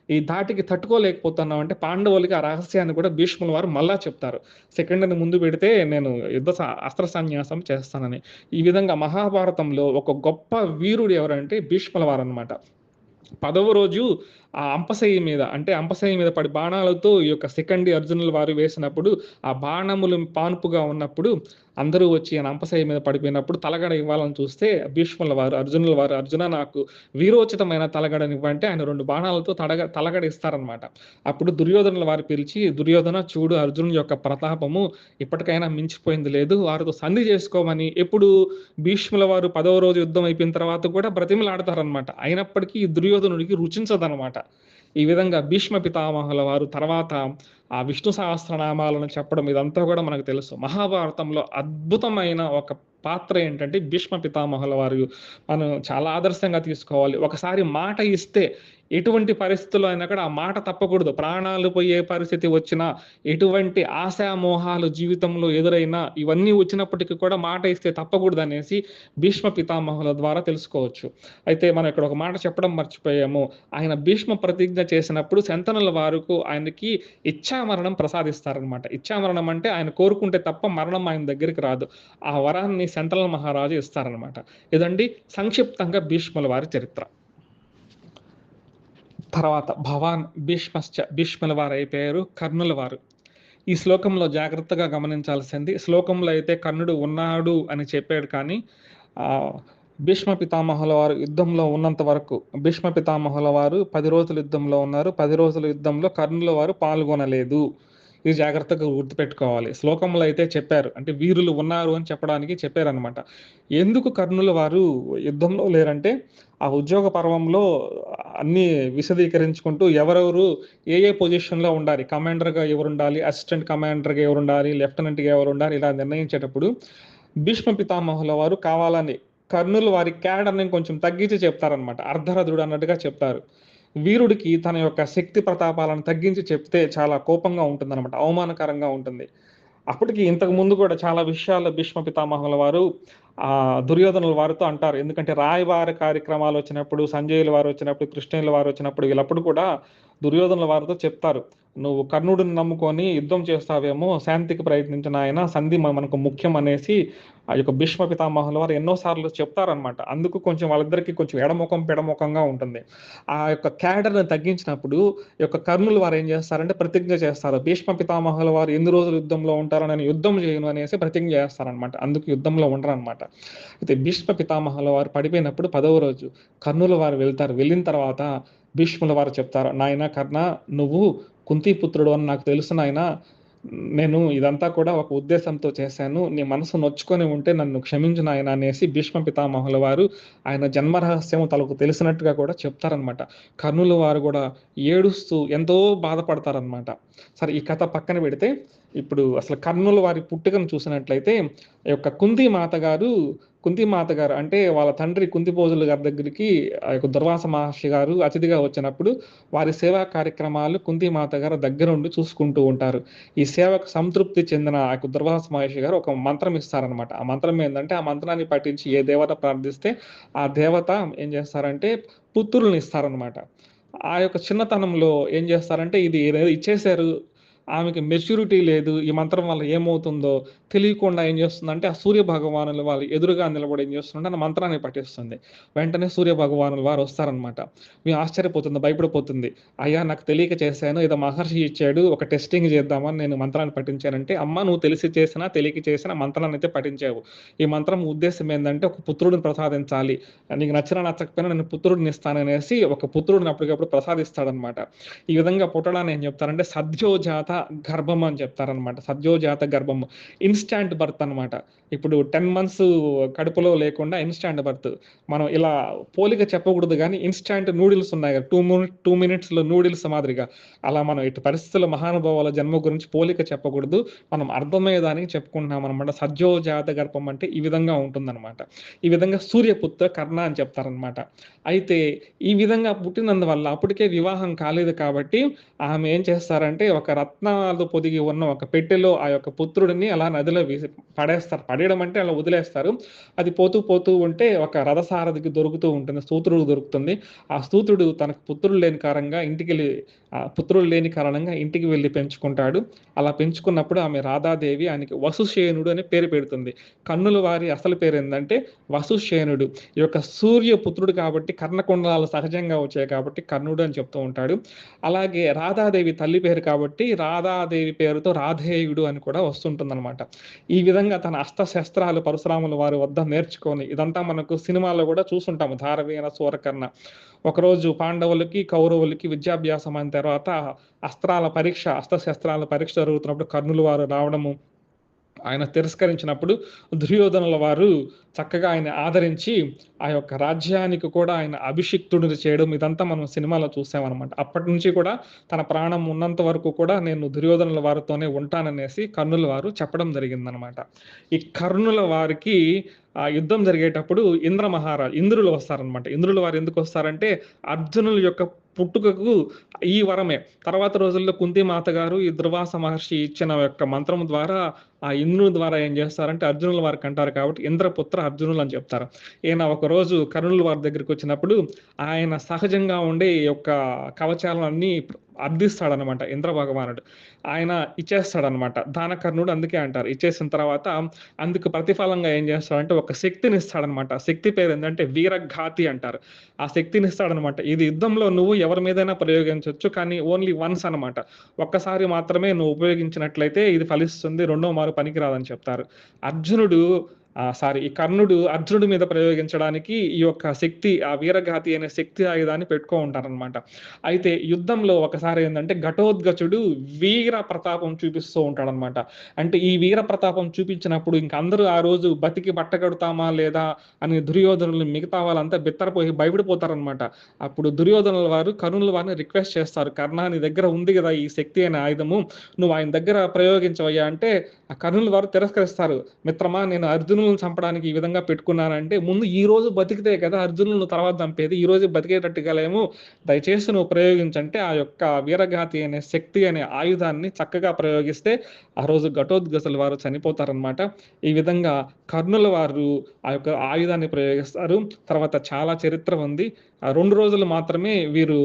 ఈ ధాటికి తట్టుకోలేకపోతున్నాం అంటే పాండవులకి ఆ రహస్యాన్ని కూడా భీష్ముల వారు మళ్ళా చెప్తారు. సెకండ్‌ని ముందు పెడితే నేను అస్త్ర సన్యాసం చేస్తానని. ఈ విధంగా మహాభారతంలో ఒక గొప్ప వీరుడు ఎవరంటే భీష్ముల వారనమాట. 10వ రోజు ఆ అంపశయ్య మీద పడి బాణాలతో ఈ యొక్క శిఖండి అర్జునుల వారు వేసినప్పుడు, ఆ బాణములు పానుపుగా ఉన్నప్పుడు అందరూ వచ్చి ఆయన అంపశయ్య మీద పడిపోయినప్పుడు తలగడ ఇవ్వాలని చూస్తే భీష్ముల వారు, అర్జునుల వారు, "అర్జున నాకు వీరోచితమైన తలగడనివ్వంటే" ఆయన 2 బాణాలతో తలగడ ఇస్తారనమాట. అప్పుడు దుర్యోధనుల వారు పిలిచి, "దుర్యోధన చూడు అర్జునుడి యొక్క ప్రతాపము ఇప్పటికైనా మించిపోయింది లేదు. వారితో సంధి చేసుకోమని" ఎప్పుడు భీష్ముల వారు 10వ రోజు యుద్ధం అయిపోయిన తర్వాత కూడా బ్రతిమలాడతారనమాట. అయినప్పటికీ ఈ దుర్యోధనుడికి రుచించదనమాట. ఈ విధంగా భీష్మ పితామహుల వారు తర్వాత ఆ విష్ణు సహస్రనామాలను చెప్పడం ఇదంతా కూడా మనకు తెలుసు. మహాభారతంలో అద్భుతమైన ఒక పాత్ర ఏంటంటే భీష్మ పితామహుల వారు మనం చాలా ఆదర్శంగా తీసుకోవాలి. ఒకసారి మాట ఇస్తే ఎటువంటి పరిస్థితుల్లో అయినా కూడా ఆ మాట తప్పకూడదు. ప్రాణాలు పోయే పరిస్థితి వచ్చినా, ఎటువంటి ఆశామోహాలు జీవితంలో ఎదురైనా, ఇవన్నీ వచ్చినప్పటికీ కూడా మాట ఇస్తే తప్పకూడదనేసి భీష్మ పితామహుల ద్వారా తెలుసుకోవచ్చు. అయితే మనం ఇక్కడ ఒక మాట చెప్పడం మర్చిపోయాము. ఆయన భీష్మ ప్రతిజ్ఞ చేసినప్పుడు శంతనుల వారుకు ఆయనకి ఇచ్ఛామరణం ప్రసాదిస్తారనమాట. ఇచ్ఛామరణం అంటే ఆయన కోరుకుంటే తప్ప మరణం ఆయన దగ్గరికి రాదు. ఆ వరాన్ని శంతనుల మహారాజు ఇస్తారనమాట. ఇదండి సంక్షిప్తంగా భీష్ముల వారి చరిత్ర. తర్వాత భీష్ముల వారు అయిపోయారు. కర్ణుల వారు. ఈ శ్లోకంలో జాగ్రత్తగా గమనించాల్సింది, శ్లోకంలో అయితే కర్ణుడు ఉన్నాడు అని చెప్పాడు కానీ భీష్మ పితామహుల వారు యుద్ధంలో ఉన్నంత వరకు భీష్మ పితామహుల వారు 10 రోజుల యుద్ధంలో ఉన్నారు. 10 రోజుల యుద్ధంలో కర్ణుల వారు పాల్గొనలేదు. ఇది జాగ్రత్తగా గుర్తుపెట్టుకోవాలి. శ్లోకంలో అయితే చెప్పారు, అంటే వీరులు ఉన్నారు అని చెప్పడానికి చెప్పారనమాట. ఎందుకు కర్ణుల వారు యుద్ధంలో లేరంటే ఆ ఉద్యోగ పర్వంలో అన్నీ విశదీకరించుకుంటూ ఎవరెవరు ఏ పొజిషన్లో ఉండాలి, కమాండర్గా ఎవరుండాలి, అసిస్టెంట్ కమాండర్గా ఎవరుండాలి, లెఫ్టినెంట్గా ఎవరుండాలి, ఇలా నిర్ణయించేటప్పుడు భీష్మ పితామహుల వారు కావాలని కర్ణుల వారి క్యాడర్ని కొంచెం తగ్గించి చెప్తారనమాట. అర్ధరథుడు అన్నట్టుగా చెప్తారు. వీరుడికి తన యొక్క శక్తి ప్రతాపాలను తగ్గించి చెప్తే చాలా కోపంగా ఉంటుందన్నమాట, అవమానకరంగా ఉంటుంది. అప్పటికి ఇంతకు ముందు కూడా చాలా విషయాల్లో భీష్మ పితామహుల వారు దుర్యోధనుల వారితో అంటారు. ఎందుకంటే రాయబార కార్యక్రమాలు వచ్చినప్పుడు, సంజయుల వారు వచ్చినప్పుడు, కృష్ణుల వారు వచ్చినప్పుడు వీళ్ళప్పుడు కూడా దుర్యోధనుల వారితో చెప్తారు, "నువ్వు కర్ణుడిని నమ్ముకొని యుద్ధం చేస్తావేమో, శాంతికి ప్రయత్నించిన ఆయన, సంధి మనకు ముఖ్యం" అనేసి ఆ యొక్క భీష్మ పితామహుల వారు ఎన్నోసార్లు చెప్తారనమాట. అందుకు కొంచెం వాళ్ళిద్దరికీ కొంచెం పెడముఖంగా ఉంటుంది. ఆ యొక్క క్యాడర్‌ని తగ్గించినప్పుడు ఈ యొక్క కర్ణుల వారు ఏం చేస్తారంటే ప్రతిజ్ఞ చేస్తారు. భీష్మ పితామహుల వారు ఎన్ని రోజులు యుద్ధంలో ఉంటారో నేను యుద్ధం చేయను అనేసి ప్రతిజ్ఞ చేస్తారనమాట. అందుకు యుద్ధంలో ఉండరనమాట. అయితే భీష్మ పితామహుల వారు పడిపోయినప్పుడు 10వ రోజు కర్ణుల వారు వెళ్తారు. వెళ్ళిన తర్వాత భీష్ముల వారు చెప్తారు, "నాయనా కర్ణ, నువ్వు కుంతీపుత్రుడు అని నాకు తెలుసు నాయనా. నేను ఇదంతా కూడా ఒక ఉద్దేశంతో చేశాను. నీ మనసు నొచ్చుకొని ఉంటే నన్ను క్షమించు నాయనా" అనేసి భీష్మ పితామహుల వారు ఆయన జన్మరహస్యం తనకు తెలిసినట్టుగా కూడా చెప్తారనమాట. కర్ణుల వారు కూడా ఏడుస్తూ ఎంతో బాధపడతారనమాట. సరే, ఈ కథ పక్కన పెడితే ఇప్పుడు అసలు కర్ణుల వారి పుట్టుకను చూసినట్లయితే ఈ యొక్క కుంతీమాత గారు అంటే వాళ్ళ తండ్రి కుంతిభోజుల గారి దగ్గరికి ఆ యొక్క దుర్వాస మహర్షి గారు అతిథిగా వచ్చినప్పుడు వారి సేవా కార్యక్రమాలు కుంతీమాత గారు దగ్గరుండి చూసుకుంటూ ఉంటారు. ఈ సేవకు సంతృప్తి చెందిన ఆ యొక్క దుర్వాస మహర్షి గారు ఒక మంత్రం ఇస్తారనమాట. ఆ మంత్రం ఏందంటే, ఆ మంత్రాన్ని పఠించి ఏ దేవత ప్రార్థిస్తే ఆ దేవత ఏం చేస్తారంటే పుత్రుల్ని ఇస్తారనమాట. ఆ యొక్క చిన్నతనంలో ఏం చేస్తారంటే ఇది ఇచ్చేశారు, ఆమెకి మెచ్యూరిటీ లేదు. ఈ మంత్రం వల్ల ఏమవుతుందో తెలియకుండా ఏం చేస్తుందంటే, ఆ సూర్య భగవానులు వాళ్ళు ఎదురుగా నిలబడి ఏం చేస్తుందంటే, ఆ మంత్రాన్ని పఠిస్తుంది. వెంటనే సూర్య భగవానులు వారు వస్తారనమాట. ఈమె ఆశ్చర్యపోతుంది, భయపడిపోతుంది. "అయ్యా! నాకు తెలియక చేశాను. ఏదో మహర్షి ఇచ్చాడు. ఒక టెస్టింగ్ చేద్దామని నేను మంత్రాన్ని పఠించానంటే." "అమ్మ నువ్వు తెలిసి చేసినా, తెలియక చేసినా మంత్రాన్నయితే పఠించావు. ఈ మంత్రం ఉద్దేశ్యం ఏందంటే, ఒక పుత్రుడిని ప్రసాదించాలి. నీకు నచ్చినా, నచ్చకపోయినా నేను పుత్రుడినిస్తాననేసి ఒక పుత్రుడిని అప్పటికప్పుడు ప్రసాదిస్తాడనమాట. ఈ విధంగా పుట్టడాన్ని ఏం చెప్తారంటే సద్యోజాత గర్భం అని చెప్తారనమాట. సద్యోజాత గర్భము. ఇన్‌స్టాంట్ బర్త్ అనమాట. ఇప్పుడు 10 మంత్స్ కడుపులో లేకుండా ఇన్‌స్టాంట్ బర్త్. మనం ఇలా పోలిక చెప్పకూడదు గానీ, ఇన్‌స్టాంట్ నూడిల్స్ ఉన్నాయి కదా! 2 మినిట్స్‌లో నూడిల్స్ మాదిరిగా. అలా మనం ఇటు పరిస్థితుల మహానుభావుల జన్మ గురించి పోలిక చెప్పకూడదు. మనం అర్థమయ్యేదానికి చెప్పుకుంటున్నామనమాట. సద్యోజాత గర్భం అంటే ఈ విధంగా ఉంటుందనమాట. ఈ విధంగా సూర్యపుత్ర కర్ణ అని చెప్తారనమాట. అయితే ఈ విధంగా పుట్టినందువల్ల అప్పటికే వివాహం కాలేదు కాబట్టి ఆమె ఏం చేస్తారంటే ఒక రత్నాలు పొదిగి ఉన్న ఒక పెట్టెలో ఆ యొక్క పుత్రుడిని అలా నదిలో పడేస్తారు. పడేయడం అంటే అలా వదిలేస్తారు. అది పోతూ పోతూ ఉంటే ఒక రథసారథికి దొరుకుతూ ఉంటుంది. సూతుడుకు దొరుకుతుంది. ఆ సూతుడు తనకు పుత్రులు లేని కారణంగా పుత్రులు లేని కారణంగా ఇంటికి వెళ్లి పెంచుకుంటాడు. అలా పెంచుకున్నప్పుడు ఆమె రాధాదేవి ఆయనకి వసుశేనుడు అని పేరు పెడుతుంది. కన్నుల వారి అసలు పేరేందంటే వసుశేనుడు. ఈ యొక్క సూర్యపుత్రుడు కాబట్టి కర్ణకుండలాలు సహజంగా వచ్చాయి కాబట్టి కర్ణుడు అని చెప్తూ ఉంటాడు. అలాగే రాధాదేవి తల్లి పేరు కాబట్టి రాధాదేవి పేరుతో రాధేయుడు అని కూడా వస్తుంటుందనమాట. ఈ విధంగా తన అస్త్రశస్త్రాలు పరశురాముల వారి వద్ద నేర్చుకొని ఇదంతా మనకు సినిమాలో కూడా చూసుంటాము 'ధారవీర సూరకర్ణ'. ఒకరోజు పాండవులకి, కౌరవులకి విద్యాభ్యాసం అయిన తర్వాత అస్త్రశస్త్రాల పరీక్ష జరుగుతున్నప్పుడు కర్ణులు వారు రావడము, ఆయన తిరస్కరించినప్పుడు దుర్యోధనుల వారు చక్కగా ఆయన్ని ఆదరించి, ఆ యొక్క రాజ్యానికి కూడా ఆయన అభిషిక్తుడిని చేయడం ఇదంతా మనం సినిమాలో చూసామనమాట. అప్పటినుంచి కూడా తన ప్రాణం ఉన్నంత వరకు కూడా నేను దుర్యోధనుల వారితోనే ఉంటాననేసి కర్ణుల వారు చెప్పడం జరిగిందనమాట. ఈ కర్ణుల వారికి యుద్ధం జరిగేటప్పుడు ఇంద్రులు వస్తారనమాట. ఇంద్రుల వారు ఎందుకొస్తారంటే అర్జునుల యొక్క పుట్టుకకు ఈ వరమే. తర్వాత రోజుల్లో కుంతిమాత గారు ఈ దుర్వాస మహర్షి ఇచ్చిన యొక్క మంత్రం ద్వారా ఆ ఇంద్రుని ద్వారా ఏం చేస్తారంటే అర్జునుల వారికి అంటారు కాబట్టి ఇంద్రపుత్ర అర్జునులు అని చెప్తారు. ఈయన ఒకరోజు కర్ణుల వారి దగ్గరికొచ్చినప్పుడు ఆయన సహజంగా ఉండే ఈ యొక్క కవచాలన్నీ అర్థిస్తాడనమాట ఇంద్ర భగవానుడు. ఆయన ఇచ్చేస్తాడనమాట. దానకర్ణుడు అందుకే అంటారు. ఇచ్చేసిన తర్వాత అందుకు ప్రతిఫలంగా ఏం చేస్తాడంటే ఒక శక్తినిస్తాడనమాట. ఆ శక్తి పేరేందంటే వీరఘాతి అంటారు. ఆ శక్తినిస్తాడనమాట. ఇది యుద్ధంలో నువ్వు ఎవరి మీదైనా ప్రయోగించొచ్చు. కానీ ఓన్లీ వన్స్ అనమాట. ఒక్కసారి మాత్రమే నువ్వు ఉపయోగించినట్లయితే ఇది ఫలిస్తుంది. రెండో మారు పనికిరాదని చెప్తారు. అర్జునుడు ఈ కర్ణుడు అర్జునుడి మీద ప్రయోగించడానికి ఈ యొక్క శక్తి ఆ వీరఘాతి అనే శక్తి ఆయుధాన్ని ఉంటారనమాట. అయితే యుద్ధంలో ఒకసారి ఏందంటే ఘటోత్కచుడు వీర ప్రతాపం చూపిస్తూ ఉంటాడనమాట. అంటే ఈ వీర ప్రతాపం చూపించినప్పుడు ఇంక అందరూ ఆ రోజు బతికి బట్టకడుతామా లేదా అని దుర్యోధనులు మిగతా వాళ్ళంతా బిత్తరపోయి భయపడిపోతారనమాట. అప్పుడు దుర్యోధనుల వారు కర్ణుల వారిని రిక్వెస్ట్ చేస్తారు. "కర్ణ నీ దగ్గర ఉంది గదా! ఈ శక్తి అనే ఆయుధము. నువ్వు ఆయన దగ్గర ప్రయోగించవయ్యా" అంటే ఆ కర్ణుల వారు తిరస్కరిస్తారు. "మిత్రమా నేను అర్జునుడిని చంపడానికి ఈ విధంగా పెట్టుకున్నానంటే ముందు ఈ రోజు బతికితే కదా అర్జునుడిని తర్వాత చంపేది. ఈ రోజే బతికేటట్టుగా లేము. దయచేసి నువ్వు ప్రయోగించంటే" ఆ యొక్క వీరఘాతి అనే శక్తి అనే ఆయుధాన్ని చక్కగా ప్రయోగిస్తే ఆ రోజు ఘటోత్కచుల వారు చనిపోతారనమాట. ఈ విధంగా కర్ణుల వారు ఆ యొక్క ఆయుధాన్ని ప్రయోగిస్తారు. తర్వాత చాలా చరిత్ర ఉంది. 2 రోజులు మాత్రమే వీరు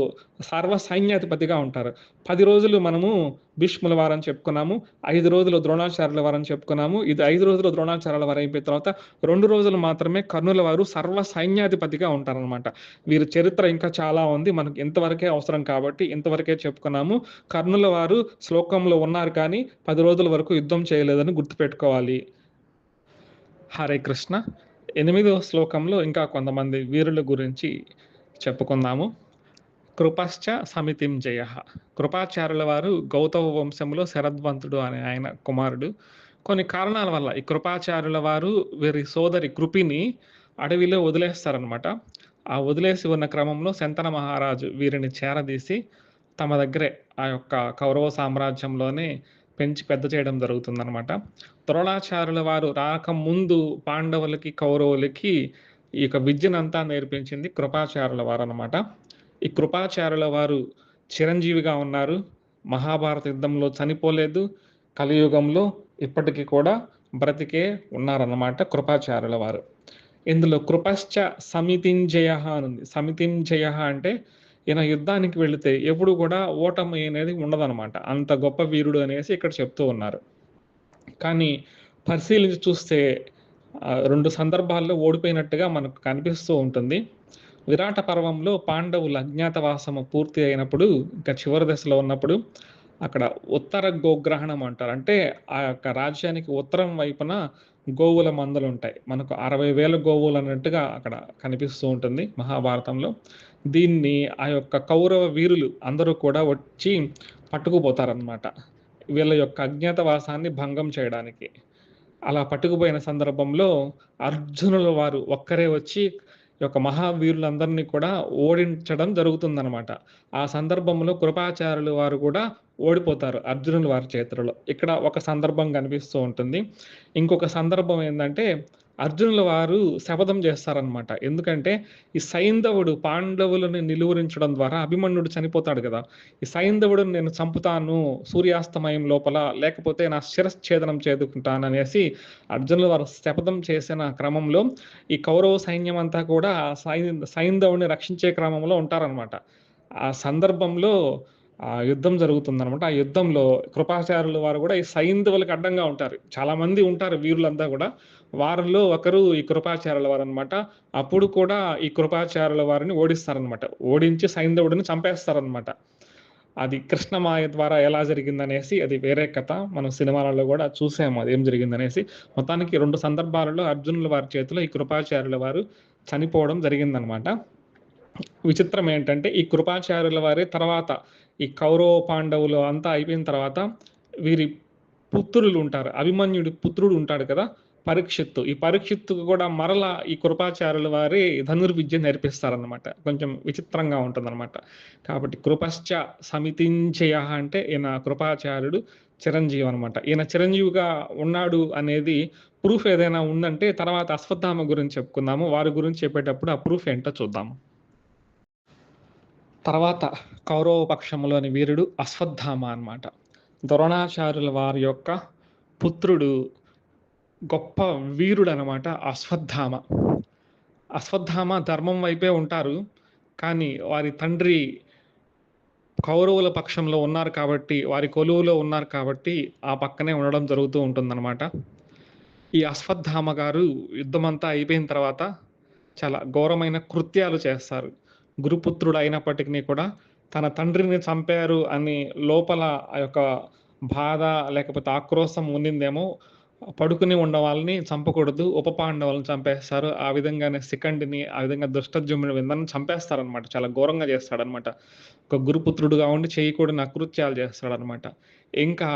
సర్వ సైన్యాధిపతిగా ఉంటారు. 10 రోజులు మనము భీష్ముల వారని చెప్పుకున్నాము. 5 రోజులు ద్రోణాచార్యుల వారని చెప్పుకున్నాము. ఇది 5 రోజులు ద్రోణాచార్యుల వారు అయిపోయిన తర్వాత 2 రోజులు మాత్రమే కర్ణుల వారు సర్వ సైన్యాధిపతిగా ఉంటారనమాట. వీరి చరిత్ర ఇంకా చాలా ఉంది. మనకు ఇంతవరకే అవసరం కాబట్టి ఇంతవరకే చెప్పుకున్నాము. కర్ణుల వారు శ్లోకంలో ఉన్నారు కానీ 10 రోజుల వరకు యుద్ధం చేయలేదని గుర్తుపెట్టుకోవాలి. హరే కృష్ణ. 8వ శ్లోకంలో ఇంకా కొంతమంది వీరుల గురించి చెప్పుకుందాము. కృపశ్చ సమితిం జయః. కృపాచార్యుల వారు గౌతమ వంశంలో శరద్వంతుడు అనే ఆయన కుమారుడు. కొన్ని కారణాల వల్ల ఈ కృపాచార్యుల వారు వీరి సోదరి కృపిని అడవిలో వదిలేస్తారనమాట. ఆ వదిలేసి ఉన్న క్రమంలో శంతన మహారాజు వీరిని చేరదీసి తమ దగ్గరే ఆ యొక్క కౌరవ సామ్రాజ్యంలోనే పెంచి పెద్ద చేయడం జరుగుతుందనమాట. ద్రోణాచార్యుల వారు రాకముందు పాండవులకి, కౌరవులకి ఈ యొక్క విద్యనంతా నేర్పించింది కృపాచార్యుల వారనమాట. ఈ కృపాచార్యుల వారు చిరంజీవిగా ఉన్నారు. మహాభారత యుద్ధంలో చనిపోలేదు. కలియుగంలో ఇప్పటికి కూడా బ్రతికే ఉన్నారన్నమాట కృపాచార్యుల వారు. ఇందులో కృపశ్చ సమితింజయః అనుంది. సమితింజయః అంటే ఈయన యుద్ధానికి వెళితే ఎప్పుడు కూడా ఓటమి అనేది ఉండదనమాట. అంత గొప్ప వీరుడు అనేసి ఇక్కడ చెప్తూ ఉన్నారు. కానీ పరిశీలించి చూస్తే 2 సందర్భాల్లో ఓడిపోయినట్టుగా మనకు కనిపిస్తూ ఉంటుంది. విరాట పర్వంలో పాండవుల అజ్ఞాతవాసము పూర్తి అయినప్పుడు, ఇంకా చివరి దశలో ఉన్నప్పుడు అక్కడ ఉత్తర గోగ్రహణం అంటారు. అంటే ఆ యొక్క రాజ్యానికి ఉత్తరం వైపున గోవుల మందలుంటాయి. మనకు 60,000 గోవులన్నట్టుగా అక్కడ కనిపిస్తూ ఉంటుంది మహాభారతంలో. దీన్ని ఆ యొక్క కౌరవ వీరులు అందరూ కూడా వచ్చి పట్టుకుపోతారనమాట. వీళ్ళ యొక్క అజ్ఞాతవాసాన్ని భంగం చేయడానికి. అలా పట్టుకుపోయిన సందర్భంలో అర్జునుల వారు ఒక్కరే వచ్చి ఈ యొక్క మహావీరులందరినీ కూడా ఓడించడం జరుగుతుందనమాట. ఆ సందర్భంలో కృపాచార్యులు వారు కూడా ఓడిపోతారు అర్జునుల వారి చేతులలో. ఇక్కడ ఒక సందర్భం కనిపిస్తూ ఉంటుంది. ఇంకొక సందర్భం ఏందంటే అర్జునుల వారు శపథం చేస్తారనమాట. ఎందుకంటే ఈ సైంధవుడు పాండవులను నిలువరించడం ద్వారా అభిమన్యుడు చనిపోతాడు కదా! ఈ సైంధవుడిని నేను చంపుతాను సూర్యాస్తమయం లోపల, లేకపోతే నా శిరశ్ఛేదనం చేసుకుంటాననేసి అర్జునుల వారు శపథం చేసిన క్రమంలో ఈ కౌరవ సైన్యం అంతా కూడా సైంధవుడిని రక్షించే క్రమంలో ఉంటారనమాట. ఆ సందర్భంలో యుద్ధం జరుగుతుందనమాట. ఆ యుద్ధంలో కృపాచార్యుల వారు కూడా ఈ సైంధవులకు అడ్డంగా ఉంటారు. చాలామంది ఉంటారు వీరులంతా కూడా. వారిలో ఒకరు ఈ కృపాచార్యుల వారనమాట. అప్పుడు కూడా ఈ కృపాచార్యుల వారిని ఓడిస్తారనమాట. ఓడించి సైంధవుడిని చంపేస్తారనమాట. అది కృష్ణమాయ ద్వారా ఎలా జరిగిందనేసి అది వేరే కథ. మనం సినిమాలలో కూడా చూసాము అదేం జరిగిందనేసి. మొత్తానికి 2 సందర్భాలలో అర్జునుల వారి చేతిలో ఈ కృపాచార్యుల వారు చనిపోవడం జరిగిందనమాట. విచిత్రం ఏంటంటే ఈ కృపాచార్యుల వారే తర్వాత ఈ కౌరవ పాండవులు అంతా అయిపోయిన తర్వాత వీరి పుత్రులు ఉంటారు. అభిమన్యుడి పుత్రుడు ఉంటాడు కదా పరీక్షిత్తు. ఈ పరీక్షిత్తుకు కూడా మరలా ఈ కృపాచార్యుల వారి ధనుర్విద్య నేర్పిస్తారనమాట. కొంచెం విచిత్రంగా ఉంటుందన్నమాట. కాబట్టి కృపశ్చ సమితించయ అంటే ఈయన కృపాచార్యుడు చిరంజీవి అనమాట. ఈయన చిరంజీవిగా ఉన్నాడు అనేది ప్రూఫ్ ఏదైనా ఉందంటే తర్వాత అశ్వత్థామ గురించి చెప్పుకుందాము. వారి గురించి చెప్పేటప్పుడు ఆ ప్రూఫ్ ఏంటో చూద్దాము. తర్వాత కౌరవ పక్షంలోని వీరుడు అశ్వత్థామ అన్నమాట. ద్రోణాచార్యుల వారి యొక్క పుత్రుడు, గొప్ప వీరుడు అనమాట అశ్వత్థామ. అశ్వత్థామ ధర్మం వైపే ఉంటారు. కానీ వారి తండ్రి కౌరవుల పక్షంలో ఉన్నారు కాబట్టి, వారి కొలువులో ఉన్నారు కాబట్టి ఆ పక్కనే ఉండడం జరుగుతూ ఉంటుందన్నమాట. ఈ అశ్వత్థామ గారు యుద్ధమంతా అయిపోయిన తర్వాత చాలా ఘోరమైన కృత్యాలు చేస్తారు. గురుపుత్రుడు అయినప్పటికీ కూడా తన తండ్రిని చంపారు అని లోపల ఆ యొక్క బాధ లేకపోతే ఆక్రోశం ఉండిందేమో. పడుకుని ఉన్న వాళ్ళని చంపకూడదు, ఉప పాండవులను చంపేస్తారు. ఆ విధంగానే శిఖండిని, ఆ విధంగా ధృష్టద్యుమ్నుని వీళ్ళందరిని చంపేస్తారనమాట. చాలా ఘోరంగా చేస్తాడనమాట. ఒక గురుపుత్రుడుగా ఉండి చేయకూడని అకృత్యాలు చేస్తాడనమాట. ఇంకా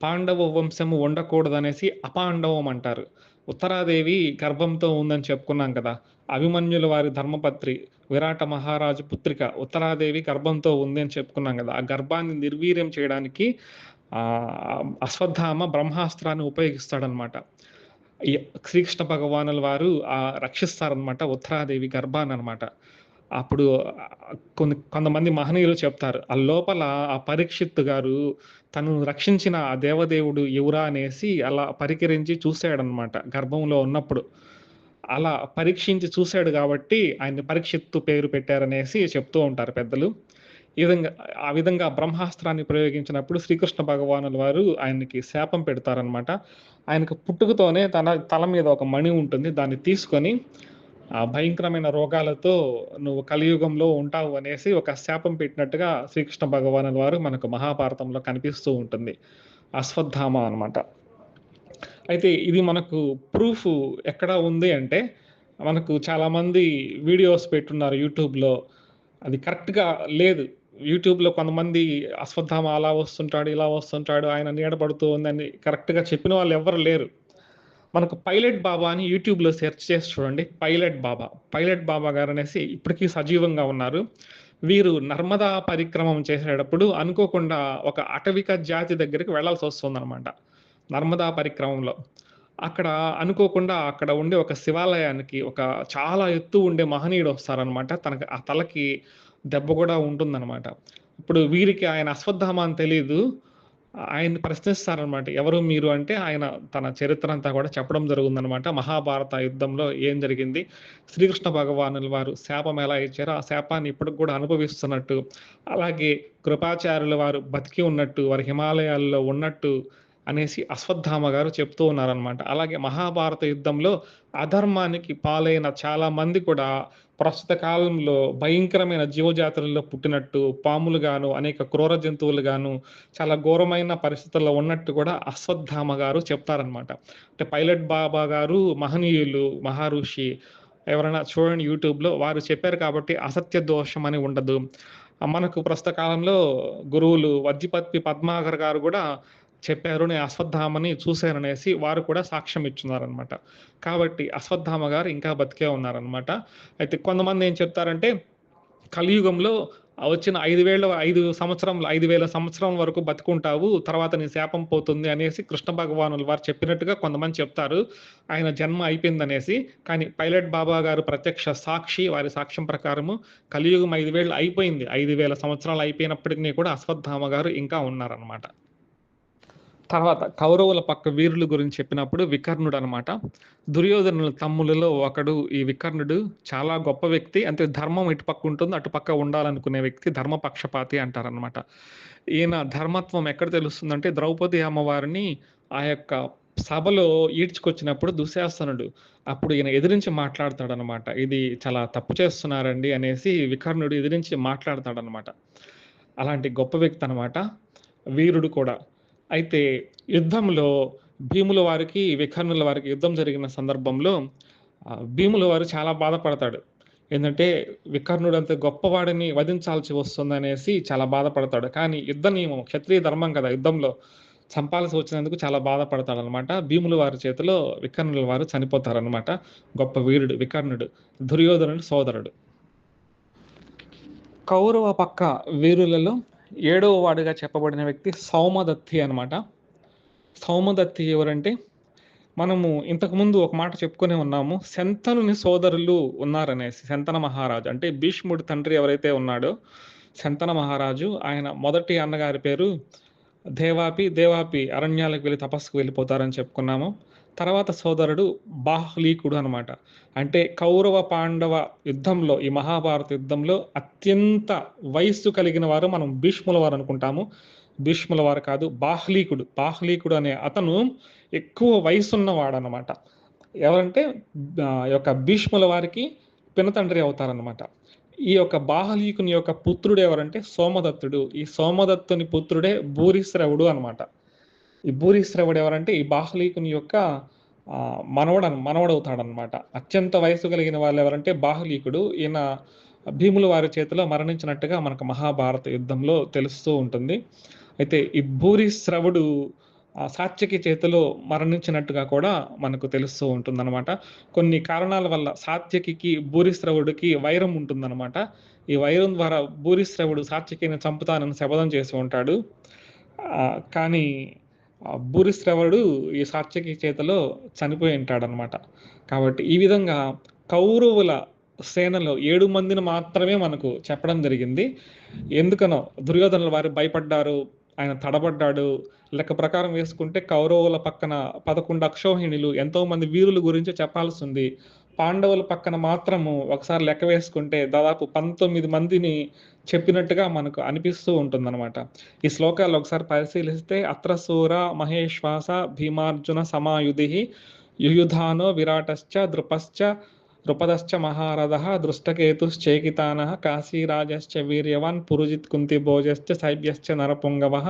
పాండవ వంశము ఉండకూడదనేసి అపాండవం అంటారు. ఉత్తరాదేవి గర్భంతో ఉందని చెప్పుకున్నాం కదా! అభిమన్యుల వారి ధర్మపత్రి విరాట మహారాజు పుత్రిక ఉత్తరాదేవి గర్భంతో ఉంది అని చెప్పుకున్నాం కదా! ఆ గర్భాన్ని నిర్వీర్యం చేయడానికి అశ్వత్థామ బ్రహ్మాస్త్రాన్ని ఉపయోగిస్తాడనమాట. ఈ శ్రీకృష్ణ భగవానుల వారు రక్షిస్తారనమాట ఉత్తరాదేవి గర్భాన్ననమాట. అప్పుడు కొంతమంది మహనీయులు చెప్తారు. ఆ లోపల ఆ పరీక్షిత్తు గారు తను రక్షించిన ఆ దేవదేవుడు ఎవరా అనేసి అలా పరికరించి చూసాడనమాట గర్భంలో ఉన్నప్పుడు. అలా పరీక్షించి చూసాడు కాబట్టి ఆయన్ని పరీక్షిత్తు పేరు పెట్టారనేసి చెప్తూ ఉంటారు పెద్దలు. ఆ విధంగా బ్రహ్మాస్త్రాన్ని ప్రయోగించినప్పుడు శ్రీకృష్ణ భగవానుల వారు ఆయనకి శాపం పెడతారనమాట. ఆయనకు పుట్టుకతోనే తన తల మీద ఒక మణి ఉంటుంది. దాన్ని తీసుకొని భయంకరమైన రోగాలతో నువ్వు కలియుగంలో ఉంటావు అనేసి ఒక శాపం పెట్టినట్టుగా శ్రీకృష్ణ భగవానుల వారు మనకు మహాభారతంలో కనిపిస్తూ ఉంటుంది. అశ్వత్థామ అనమాట. అయితే ఇది మనకు ప్రూఫ్ ఎక్కడ ఉంది అంటే, మనకు చాలామంది వీడియోస్ పెట్టున్నారు యూట్యూబ్‌లో. అది కరెక్ట్‌గా లేదు. యూట్యూబ్‌లో కొంతమంది అశ్వత్థామ అలా వస్తుంటాడు, ఇలా వస్తుంటాడు, ఆయన నీడ పడుతూ ఉందని కరెక్ట్‌గా చెప్పిన వాళ్ళు ఎవ్వరు లేరు. మనకు పైలట్ బాబా అని యూట్యూబ్‌లో సెర్చ్ చేసి చూడండి. పైలట్ బాబా. పైలట్ బాబా గారనేసి ఇప్పటికీ సజీవంగా ఉన్నారు. వీరు నర్మదా పరిక్రమం చేసేటప్పుడు అనుకోకుండా ఒక అటవిక జాతి దగ్గరికి వెళ్ళాల్సొస్తుందనమాట. నర్మదా పరిక్రమంలో. అక్కడ అనుకోకుండా అక్కడ ఉండే ఒక శివాలయానికి ఒక చాలా ఎత్తు ఉండే మహనీయుడొస్తారనమాట. తనకి ఆ తలకి దెబ్బ గూడా ఉంటుందనమాట. ఇప్పుడు వీరికి ఆయన అశ్వత్థామ అని తెలీదు. ఆయన్ని ప్రశ్నిస్తారనమాట. ఎవరు మీరు అంటే ఆయన తన చరిత్ర అంతా కూడా చెప్పడం జరుగుతుందనమాట. మహాభారత యుద్ధంలో ఏం జరిగింది? శ్రీకృష్ణ భగవానుల వారు శాపం ఎలా ఇచ్చారో, ఆ శాపాన్ని ఇప్పటికి కూడా అనుభవిస్తున్నట్టు, అలాగే కృపాచార్యుల వారు బతికి ఉన్నట్టు, వారు హిమాలయాల్లో ఉన్నట్టు అనేసి అశ్వత్థామ గారు చెప్తూ ఉన్నారనమాట. అలాగే మహాభారత యుద్ధంలో అధర్మానికి పాలైన చాలా మంది కూడా ప్రస్తుత కాలంలో భయంకరమైన జీవజాతులలో పుట్టినట్టు, పాములు గాను, అనేక క్రూర జంతువులు గాను, చాలా ఘోరమైన పరిస్థితుల్లో ఉన్నట్టు కూడా అశ్వత్థామ గారు చెప్తారనమాట. అంటే పైలట్ బాబా గారు మహనీయులు, మహర్షి. ఎవరైనా చూడండి యూట్యూబ్‌లో. వారు చెప్పారు కాబట్టి అసత్య దోషం అని ఉండదు. మనకు ప్రస్తుత కాలంలో గురువులు వజ్జిపత్తి పద్మాకర్ గారు గూడా చెప్పారు. నేను అశ్వత్థామని చూశాననేసి వారు కూడా సాక్ష్యం ఇచ్చున్నారనమాట. కాబట్టి అశ్వత్థామ గారు ఇంకా బతికే ఉన్నారనమాట. అయితే కొంతమంది ఏం చెప్తారంటే కలియుగంలో వచ్చిన 5 సంవత్సరంలో 5,000 సంవత్సరం వరకు బతికుంటావు. తర్వాత నీ శాపం పోతుంది అనేసి కృష్ణ భగవానుల వారు చెప్పినట్టుగా కొంతమంది చెప్తారు. ఆయన జన్మ అయిపోయిందనేసి. కానీ పైలట్ బాబా గారు ప్రత్యక్ష సాక్షి. వారి సాక్ష్యం ప్రకారము కలియుగం 5,000 అయిపోయింది. 5,000 సంవత్సరాలు అయిపోయినప్పటికి కూడా అశ్వత్థామ గారు ఇంకా ఉన్నారనమాట. తర్వాత కౌరవుల పక్క వీరుల గురించి చెప్పినప్పుడు వికర్ణుడు అనమాట. దుర్యోధనుల తమ్ములలో ఒకడు ఈ వికర్ణుడు. చాలా గొప్ప వ్యక్తి. అంటే ధర్మం ఇటుపక్క ఉంటుంది, అటుపక్క ఉండాలనుకునే వ్యక్తి. ధర్మపక్షపాతి అంటారనమాట. ఈయన ధర్మత్వం ఎక్కడ తెలుస్తుందంటే ద్రౌపది అమ్మవారిని ఆ యొక్క సభలో ఈడ్చుకొచ్చినప్పుడు దుశ్శాసనుడు అప్పుడు ఈయన ఎదిరించి మాట్లాడతాడనమాట. ఇది చాలా తప్పు చేస్తున్నారండి అనేసి వికర్ణుడు ఎదిరించి మాట్లాడతాడనమాట. అలాంటి గొప్ప వ్యక్తి అనమాట. వీరుడు కూడా. అయితే యుద్ధంలో భీముల వారికి, వికర్ణుల వారికి యుద్ధం జరిగిన సందర్భంలో భీముల వారు చాలా బాధపడతాడు. ఏందంటే వికర్ణుడు అంత గొప్పవాడిని వధించాల్సి వస్తుందనేసి చాలా బాధపడతాడు. కానీ యుద్ధ నియమం క్షత్రియ ధర్మం కదా! యుద్ధంలో చంపాల్సి వచ్చినందుకు చాలా బాధపడతాడనమాట. భీముల వారి చేతిలో వికర్ణుల వారు చనిపోతారనమాట. గొప్ప వీరుడు వికర్ణుడు. దుర్యోధనుడి సోదరుడు. కౌరవ పక్క వీరులలో 7వ వాడిగా చెప్పబడిన వ్యక్తి సౌమదత్తి అనమాట. సౌమదత్తి ఎవరంటే మనము ఇంతకుముందు ఒక మాట చెప్పుకునే ఉన్నాము. శంతనుని సోదరులు ఉన్నారనేసి. శంతన మహారాజు అంటే భీష్ముడి తండ్రి ఎవరైతే ఉన్నాడో శంతన మహారాజు, ఆయన మొదటి అన్నగారి పేరు దేవాపి. దేవాపి అరణ్యాలకు వెళ్ళి తపస్సుకు వెళ్ళిపోతారని చెప్పుకున్నాము. తర్వాత సోదరుడు బాహ్లీకుడు అనమాట. అంటే కౌరవ పాండవ యుద్ధంలో, ఈ మహాభారత యుద్ధంలో అత్యంత వయస్సు కలిగిన వారు మనం భీష్ముల వారు అనుకుంటాము. భీష్ముల వారు కాదు, బాహ్లీకుడు. బాహ్లీకుడు అనే అతను ఎక్కువ వయసున్నవాడనమాట. ఎవరంటే యొక్క భీష్ముల వారికి పినతండ్రి అవుతారనమాట. ఈ యొక్క బాహ్లీకుని యొక్క పుత్రుడు ఎవరంటే సోమదత్తుడు. ఈ సోమదత్తుని పుత్రుడే భూరిశ్రవుడు అనమాట. ఈ భూరిశ్రవుడు ఎవరంటే ఈ బాహ్లీకుని యొక్క మనవడవుతాడనమాట. అత్యంత వయసు కలిగిన వాళ్ళు ఎవరంటే బాహ్లీకుడు. ఈయన భీముల వారి చేతిలో మరణించినట్టుగా మనకు మహాభారత యుద్ధంలో తెలుస్తూ ఉంటుంది. అయితే ఈ భూరిశ్రవుడు సాత్యకి చేతిలో మరణించినట్టుగా కూడా మనకు తెలుస్తూ ఉంటుందన్నమాట. కొన్ని కారణాల వల్ల సాత్యకికి భూరిశ్రవుడికి వైరం ఉంటుందన్నమాట. ఈ వైరం ద్వారా భూరిశ్రవుడు సాత్యకిని చంపుతానని శపథం చేసి ఉంటాడు. కానీ భూరిశ్రవుడు ఈ సాత్యకి చేతిలో చనిపోయి ఉంటాడనమాట. కాబట్టి ఈ విధంగా కౌరవుల సేనలో 7 మందిని మాత్రమే మనకు చెప్పడం జరిగింది. ఎందుకనో దుర్యోధనుల వారు భయపడ్డారు, ఆయన తడబడ్డాడు. లెక్క ప్రకారం వేసుకుంటే కౌరవుల పక్కన 11 అక్షౌహిణులు, ఎంతో మంది వీరుల గురించి చెప్పాల్సింది. పాండవుల పక్కన మాత్రము ఒకసారి లెక్క వేసుకుంటే దాదాపు 19 మందిని చెప్పినట్టుగా మనకు అనిపిస్తూ ఉంటుందన్నమాట. ఈ శ్లోకాలు ఒకసారి పరిశీలిస్తే అత్రశూర మహేశ్వాస భీమార్జున సమాయుధి యుయుధానో విరాటశ్చ ద్రుపదశ్చ మహారథః దృష్టకేతుశ్చేకితానః కాశీరాజశ్చ వీర్యవాన్ పురుజిత్ కుంతిభోజశ్చ శైబ్యశ్చ నరపుంగవః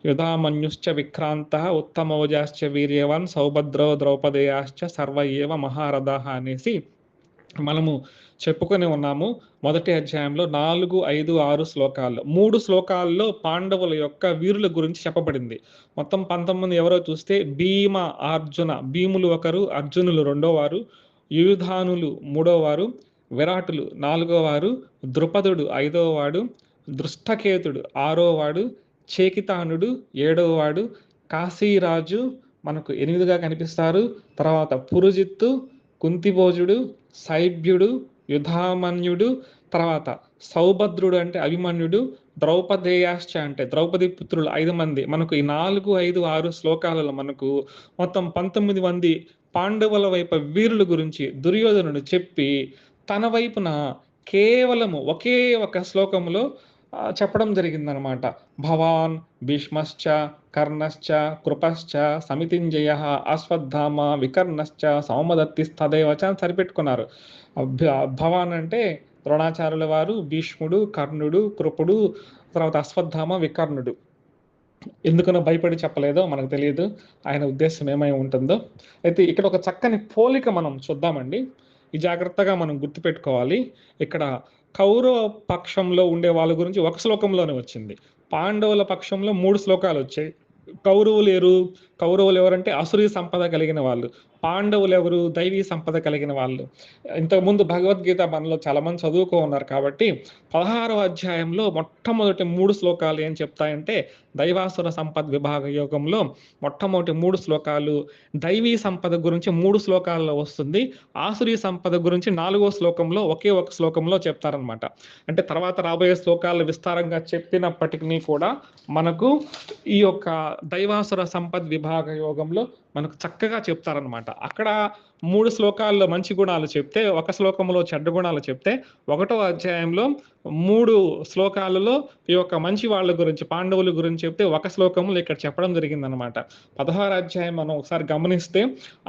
యుధామన్యుశ్చ విక్రాంతః ఉత్తమౌజాశ్చ వీర్యవాన్ సౌభద్రో ద్రౌపదేయాశ్చ సర్వ ఏవ మహారథాః అనేసి మనము చెప్పుకొని ఉన్నాము. మొదటి అధ్యాయంలో 4, 5, 6 శ్లోకాల్లో 3 శ్లోకాల్లో పాండవుల యొక్క వీరుల గురించి చెప్పబడింది. మొత్తం 19 ఎవరో చూస్తే భీమ, అర్జున. భీములు ఒకరు, అర్జునులు రెండో వారు, యుయుధానులు మూడో వారు, విరాటులు నాలుగో వారు, ద్రుపదుడు ఐదవ వాడు, దృష్టకేతుడు ఆరో వాడు, చేకితానుడు ఏడవ వాడు, కాశీరాజు మనకు 8గా కనిపిస్తారు. తర్వాత పురుజిత్తు, కుంతిభోజుడు, శైబ్యుడు, యుధామన్యుడు, తర్వాత సౌభద్రుడు అంటే అభిమన్యుడు, ద్రౌపదేయాశ్చ అంటే ద్రౌపది పుత్రులు 5 మంది. మనకు ఈ 4, 5, 6 శ్లోకాలలో మనకు మొత్తం 19 మంది పాండవుల వైపు వీరుల గురించి దుర్యోధనుడు చెప్పి, తన వైపున కేవలము ఒకే ఒక శ్లోకంలో చెప్పడం జరిగిందనమాట. భవాన్, భీష్మశ్చ, కర్ణశ్చ, కృపశ్చ, సమితింజయః, అశ్వత్థామ, వికర్ణశ్చ, సౌమదత్తిస్తథైవచ అని సరిపెట్టుకున్నారు. భవాన్ అంటే ద్రోణాచార్యుల వారు, భీష్ముడు, కర్ణుడు, కృపుడు, తర్వాత అశ్వత్థామ, వికర్ణుడు. ఎందుకనో భయపడి చెప్పలేదో మనకు తెలియదు, ఆయన ఉద్దేశం ఏమై ఉంటుందో. అయితే ఇక్కడ ఒక చక్కని పోలిక మనం చూద్దామండి. ఈ జాగ్రత్తగా మనం గుర్తుపెట్టుకోవాలి. ఇక్కడ కౌరవ పక్షంలో ఉండే వాళ్ళ గురించి ఒక శ్లోకంలోనే వచ్చింది. పాండవుల పక్షంలో 3 శ్లోకాలు వచ్చాయి. కౌరవులు ఎవరంటే అసురీ సంపద కలిగిన వాళ్ళు. పాండవులు ఎవరు? దైవీ సంపద కలిగిన వాళ్ళు. ఇంతకుముందు భగవద్గీత మనలో చాలా మంది చదువుకో ఉన్నారు కాబట్టి 16వ అధ్యాయంలో మొట్టమొదటి 3 శ్లోకాలు ఏం చెప్తాయంటే, దైవాసుర సంపద్ విభాగ యోగంలో మొట్టమొదటి 3 శ్లోకాలు దైవీ సంపద గురించి 3 శ్లోకాల్లో వస్తుంది. ఆసురీ సంపద గురించి 4వ శ్లోకంలో ఒకే ఒక శ్లోకంలో చెప్తారనమాట. అంటే తర్వాత రాబోయే శ్లోకాలు విస్తారంగా చెప్పినప్పటికీ కూడా మనకు ఈ యొక్క దైవాసుర సంపద్ విభాగ యోగంలో మనకు చక్కగా చెప్తారనమాట. అక్కడ 3 శ్లోకాల్లో మంచి గుణాలు చెప్తే, ఒక శ్లోకంలో చెడ్డ గుణాలు చెప్తే, 1వ అధ్యాయంలో 3 శ్లోకాలలో ఈ యొక్క మంచి వాళ్ళ గురించి, పాండవుల గురించి చెప్తే, ఒక శ్లోకంలో ఇక్కడ చెప్పడం జరిగిందనమాట. 16వ అధ్యాయం మనం ఒకసారి గమనిస్తే,